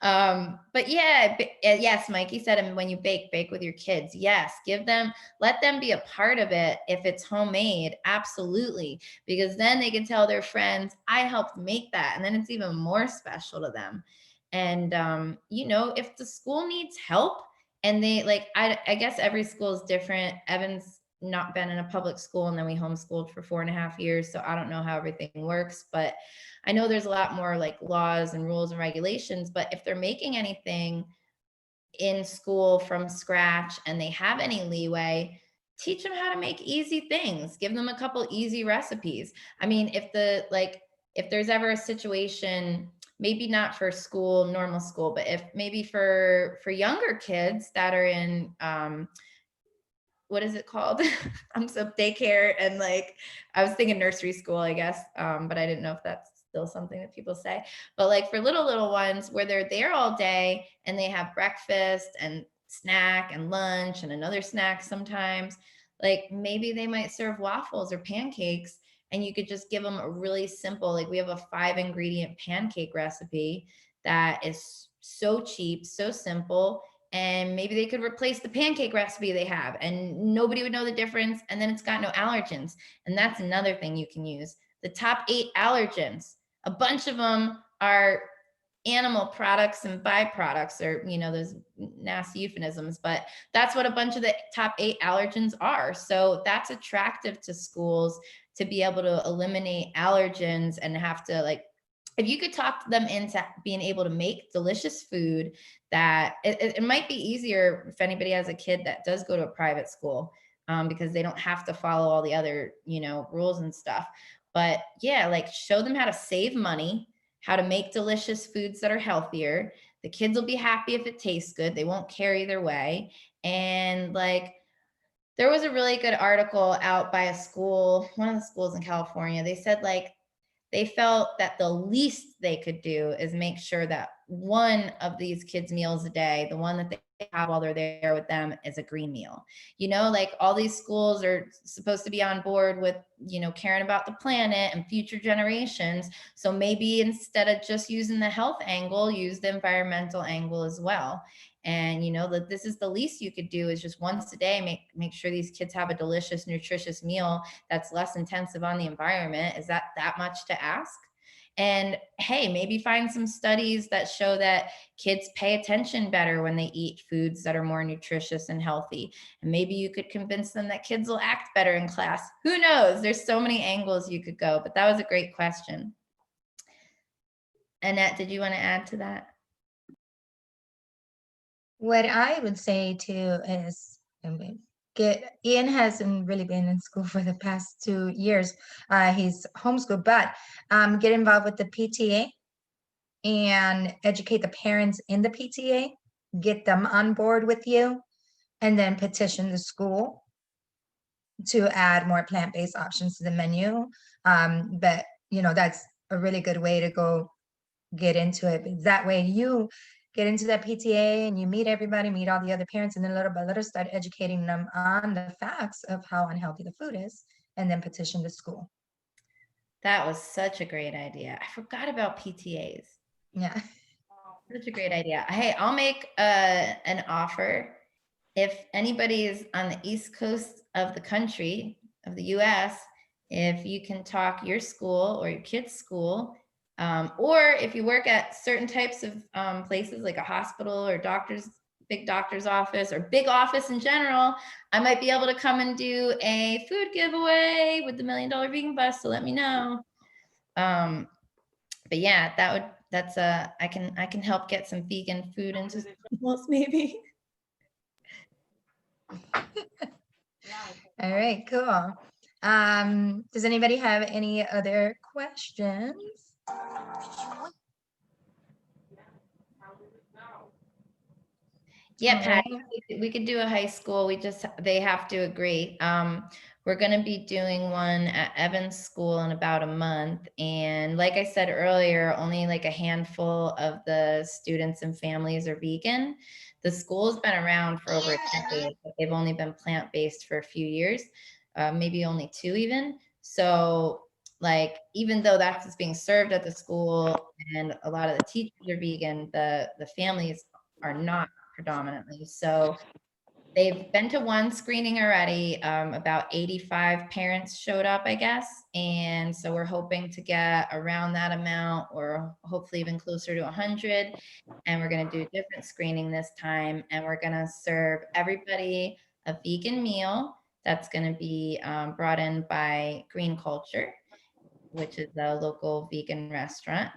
But yeah, yes, Mikey said, and when you bake with your kids, yes, let them be a part of it. If it's homemade, absolutely. Because then they can tell their friends, I helped make that. And then it's even more special to them. And, if the school needs help and they I guess every school is different. Evan's not been in a public school, and then we homeschooled for 4.5 years. So I don't know how everything works, but I know there's a lot more like laws and rules and regulations. But if they're making anything in school from scratch and they have any leeway, teach them how to make easy things. Give them a couple easy recipes. I mean, if there's ever a situation, maybe not for school, normal school, but if maybe for younger kids that are in, what is it called? I'm so daycare, and like, I was thinking nursery school, I guess. But I didn't know if that's still something that people say. But like for little ones where they're there all day and they have breakfast and snack and lunch and another snack sometimes, like maybe they might serve waffles or pancakes, and you could just give them a really simple, like we have a 5-ingredient pancake recipe that is so cheap, so simple. And maybe they could replace the pancake recipe they have and nobody would know the difference. And then it's got no allergens. And that's another thing you can use. The top 8 allergens, a bunch of them are animal products and byproducts, or, those nasty euphemisms, but that's what a bunch of the top 8 allergens are. So that's attractive to schools to be able to eliminate allergens and have to like, if you could talk them into being able to make delicious food, that it might be easier if anybody has a kid that does go to a private school, because they don't have to follow all the other, rules and stuff. But yeah, like show them how to save money, how to make delicious foods that are healthier. The kids will be happy if it tastes good. They won't carry their way. And like, there was a really good article out by a school, one of the schools in California. They said like, they felt that the least they could do is make sure that one of these kids' meals a day, the one that they have while they're there with them, is a green meal. You know, like all these schools are supposed to be on board with, you know, caring about the planet and future generations. So maybe instead of just using the health angle, use the environmental angle as well. And you know that this is the least you could do, is just once a day make sure these kids have a delicious, nutritious meal that's less intensive on the environment. Is that much to ask? And hey, maybe find some studies that show that kids pay attention better when they eat foods that are more nutritious and healthy. And maybe you could convince them that kids will act better in class. Who knows? There's so many angles you could go, but that was a great question. Annette, did you want to add to that? What I would say too is, Ian hasn't really been in school for the past 2 years. He's homeschooled, but get involved with the PTA and educate the parents in the PTA, get them on board with you, and then petition the school to add more plant-based options to the menu. But you know, that's a really good way to go get into it. Because that way you get into that PTA and you meet everybody, meet all the other parents, and then little by little start educating them on the facts of how unhealthy the food is, and then petition the school. That was such a great idea. I forgot about PTAs. Yeah. Such a great idea. Hey, I'll make an offer. If anybody is on the East Coast of the country, of the US, if you can talk your school or your kid's school, or if you work at certain types of places like a hospital or big doctor's office or big office in general, I might be able to come and do a food giveaway with the $1 Million Vegan Bus, so let me know. But yeah, I can help get some vegan food into schools maybe. All right, cool. Does anybody have any other questions? Yeah, All Patty, right. we could do a high school. They have to agree. We're going to be doing one at Evans School in about a month. And like I said earlier, only like a handful of the students and families are vegan. The school's been around for over a decade, but they've only been plant-based for a few years, maybe only 2 even. So like, even though that's what's being served at the school and a lot of the teachers are vegan, the families are not predominantly. So they've been to one screening already. About 85 parents showed up, I guess. And so we're hoping to get around that amount, or hopefully even closer to 100. And we're going to do a different screening this time. And we're going to serve everybody a vegan meal that's going to be brought in by Green Culture, which is a local vegan restaurant.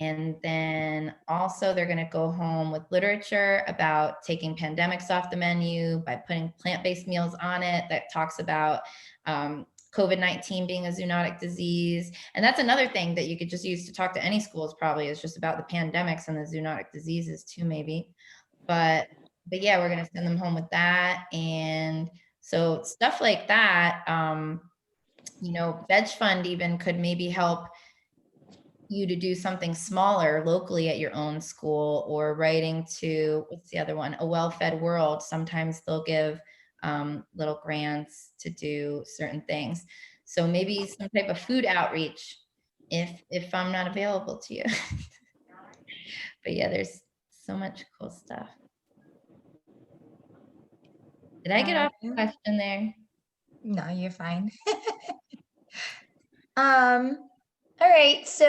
And then also they're going to go home with literature about taking pandemics off the menu by putting plant-based meals on it that talks about COVID-19 being a zoonotic disease. And that's another thing that you could just use to talk to any schools, probably, is just about the pandemics and the zoonotic diseases too, maybe. But yeah, we're going to send them home with that. And so stuff like that, you know, Veg Fund even could maybe help you to do something smaller locally at your own school, or writing to, what's the other one? A Well-Fed World. Sometimes they'll give little grants to do certain things. So maybe some type of food outreach if I'm not available to you. But yeah, there's so much cool stuff. Did I get off the question there? No, you're fine. All right, so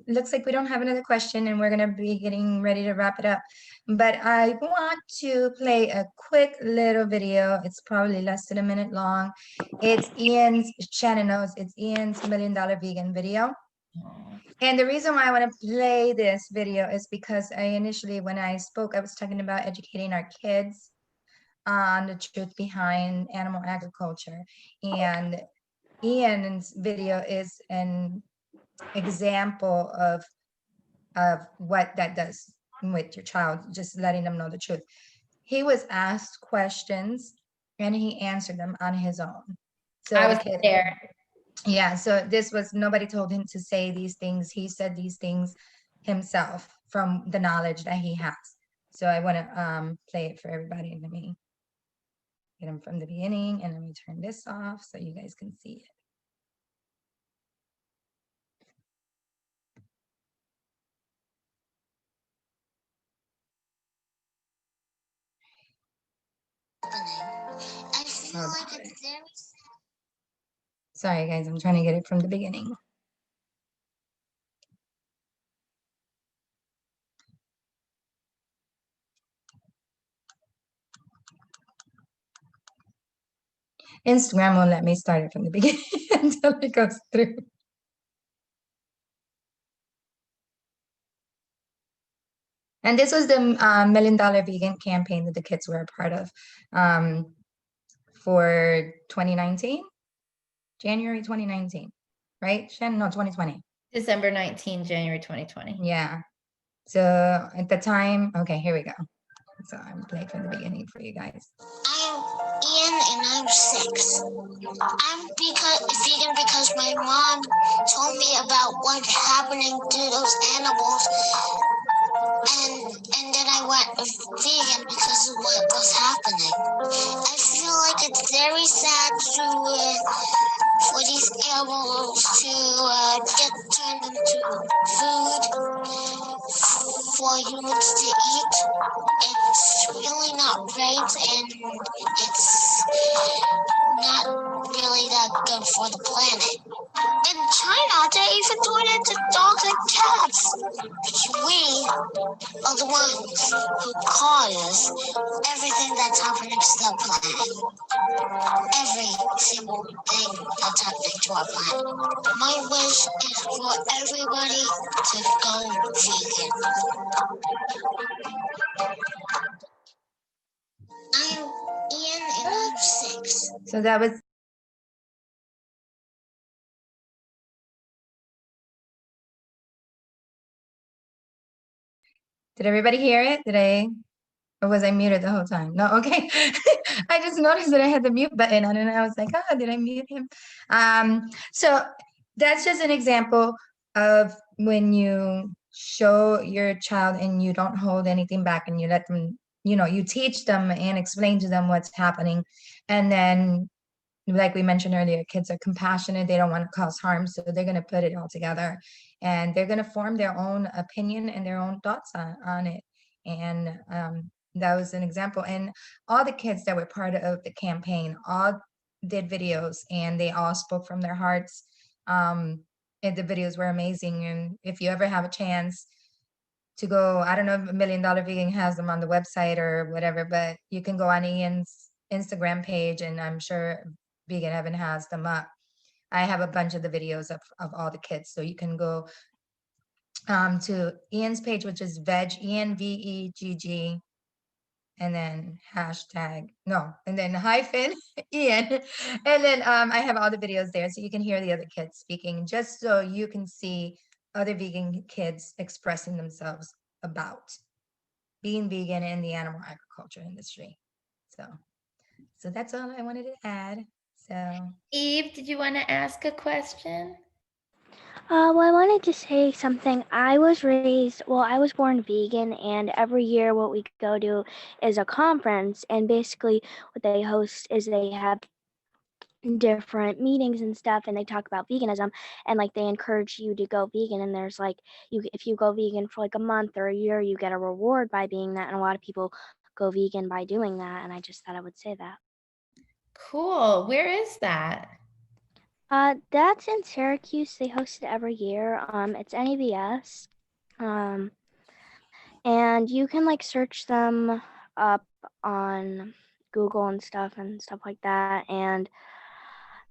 looks like we don't have another question, and we're gonna be getting ready to wrap it up. But I want to play a quick little video. It's probably less than a minute long. It's Ian's, Shannon knows, it's Ian's $1 Million Vegan video. And the reason why I want to play this video is because I initially, when I spoke, I was talking about educating our kids on the truth behind animal agriculture. And Ian's video is an example of what that does with your child, just letting them know the truth. He was asked questions and he answered them on his own. So I was the kid, there. Yeah, so this was, nobody told him to say these things. He said these things himself from the knowledge that he has. So I want to play it for everybody, and let me get him from the beginning, and let me turn this off so you guys can see it. I feel Hold like on. it's very Sorry, guys, I'm trying to get it from the beginning. Instagram won't let me start it from the beginning until it goes through. And this was the $1 million vegan campaign that the kids were a part of for 2019, January 2019, right? Shannon, no, 2020. December 19, January 2020. Yeah. So at the time, okay, here we go. So I'm playing from the beginning for you guys. I'm Ian and I'm 6. I'm vegan because my mom told me about what's happening to those animals, and then I went vegan because of what was happening. I feel like it's very sad to for these animals to get turned into food for humans to eat. It's really not right, and it's not really that good for the planet. In China, they even do it into dogs and cats. We are the ones who cause everything that's happening to the planet. Every single thing that's happening to our planet. My wish is for everybody to go vegan. I'm Ian and I'm 6. So that was Did everybody hear it? Or was I muted the whole time? No, okay. I just noticed that I had the mute button on, and I was like, oh, did I mute him? So that's just an example of when you show your child and you don't hold anything back, and you let them, you teach them and explain to them what's happening. And then, like we mentioned earlier, kids are compassionate. They don't want to cause harm, so they're going to put it all together, and they're going to form their own opinion and their own thoughts on it. And that was an example. And all the kids that were part of the campaign all did videos, and they all spoke from their hearts. And the videos were amazing. And if you ever have a chance to go, I don't know if $1 Million Vegan has them on the website or whatever, but you can go on Ian's Instagram page, and I'm sure Vegan Heaven has them up. I have a bunch of the videos of all the kids, so you can go to Ian's page, which is Ian, VEGG, and then and then hyphen Ian. And then I have all the videos there, so you can hear the other kids speaking, just so you can see other vegan kids expressing themselves about being vegan in the animal agriculture industry. So that's all I wanted to add. So Eve, did you want to ask a question? Well, I wanted to say something. I was born vegan, and every year what we go to is a conference, and basically what they host is they have different meetings and stuff, and they talk about veganism, and like they encourage you to go vegan, and there's like if you go vegan for like a month or a year, you get a reward by being that, and a lot of people go vegan by doing that, and I just thought I would say that. Cool. Where is that? That's in Syracuse. They host it every year. It's NEBS. And you can like search them up on Google and stuff like that. And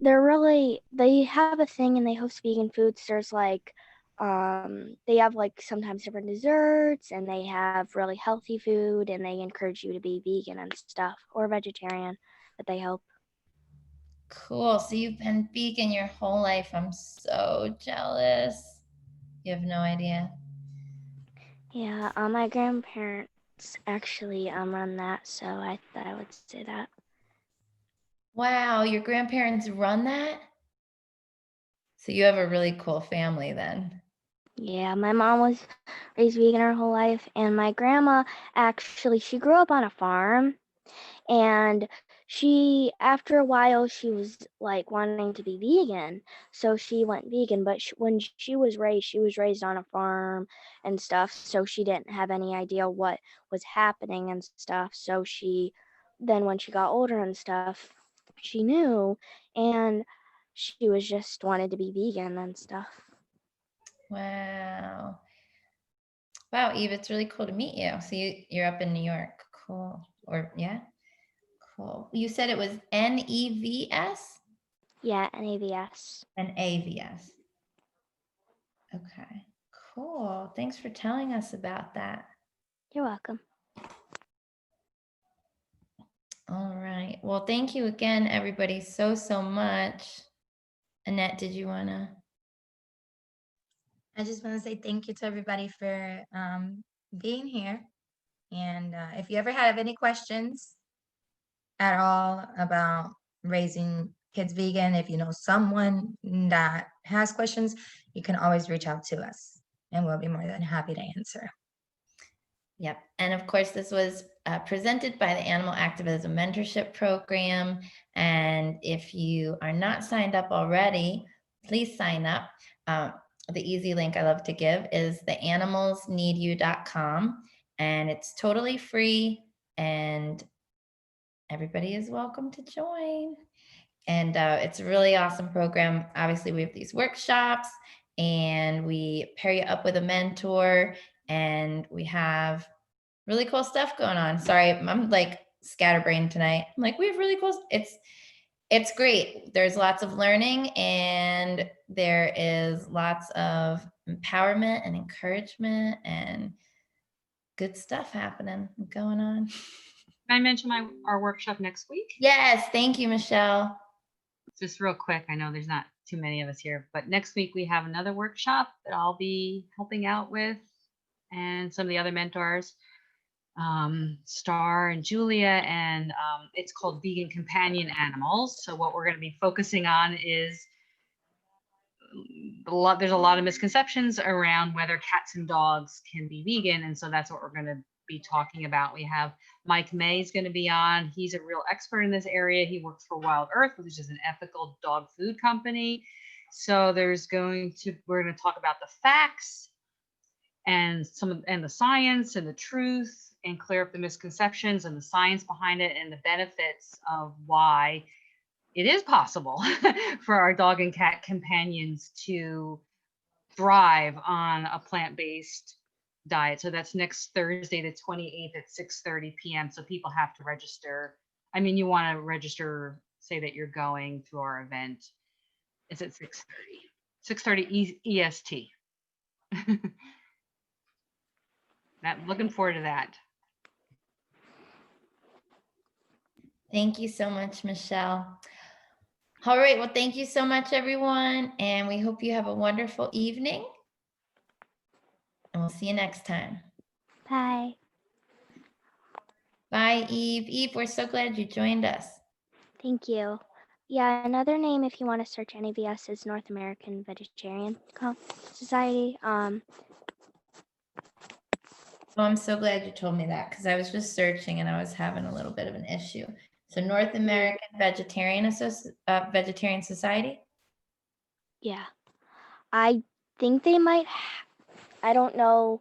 they have a thing and they host vegan foods. There's like, they have like sometimes different desserts, and they have really healthy food, and they encourage you to be vegan and stuff, or vegetarian, but they help. Cool. So you've been vegan your whole life. I'm so jealous. You have no idea. Yeah, my grandparents actually run that, so I thought I would say that. Wow, your grandparents run that? So you have a really cool family then. Yeah, my mom was raised vegan her whole life, and my grandma actually, she grew up on a farm, and she, after a while, she was like wanting to be vegan, so she went vegan. But when she was raised on a farm and stuff, so she didn't have any idea what was happening and stuff. So then when she got older and stuff, she knew, and she was just wanted to be vegan and stuff. Wow. Wow, Eve, it's really cool to meet you. So you're up in New York. Cool. Or yeah, cool. You said it was NEVS Yeah, NAVS. and AVS. Okay, cool. Thanks for telling us about that. You're welcome. All right. Well, thank you again, everybody, so much. Annette, did you want to? I just want to say thank you to everybody for being here. And if you ever have any questions at all about raising kids vegan, if you know someone that has questions, you can always reach out to us and we'll be more than happy to answer. Yep. And of course, this was presented by the Animal Activism Mentorship Program. And if you are not signed up already, please sign up. The easy link I love to give is theanimalsneedyou.com. And it's totally free and everybody is welcome to join. And it's a really awesome program. Obviously, we have these workshops and we pair you up with a mentor and we have really cool stuff going on. Sorry, I'm like scatterbrained tonight. I'm like, we have really cool. It's great. There's lots of learning and there is lots of empowerment and encouragement and good stuff happening going on. Can I mention our workshop next week? Yes, thank you, Michelle. Just real quick, I know there's not too many of us here, but next week we have another workshop that I'll be helping out with and some of the other mentors, Star and Julia, and it's called Vegan Companion Animals. So what we're going to be focusing on is there's a lot of misconceptions around whether cats and dogs can be vegan, and so that's what we're going to be talking about. We have Mike May is going to be on. He's a real expert in this area. He works for Wild Earth, which is an ethical dog food company. So we're going to talk about the facts and the science and the truth and clear up the misconceptions and the science behind it and the benefits of why it is possible for our dog and cat companions to thrive on a plant-based diet. So that's next Thursday, the 28th at 6:30 p.m. So people have to register. I mean, you want to register, say that you're going to our event. It's at 6:30 EST. Looking forward to that. Thank you so much, Michelle. All right. Well, thank you so much, everyone. And we hope you have a wonderful evening. And we'll see you next time. Bye. Bye, Eve. Eve, we're so glad you joined us. Thank you. Yeah, another name if you want to search NAVS is North American Vegetarian Society. Oh, I'm so glad you told me that because I was just searching and I was having a little bit of an issue. So North American Vegetarian Society? Yeah. I think they might, I don't know.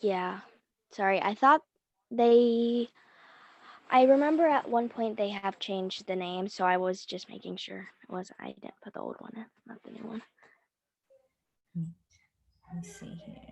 Yeah. Sorry. I remember at one point they have changed the name, so I was just making sure I didn't put the old one in, not the new one. Let me see here.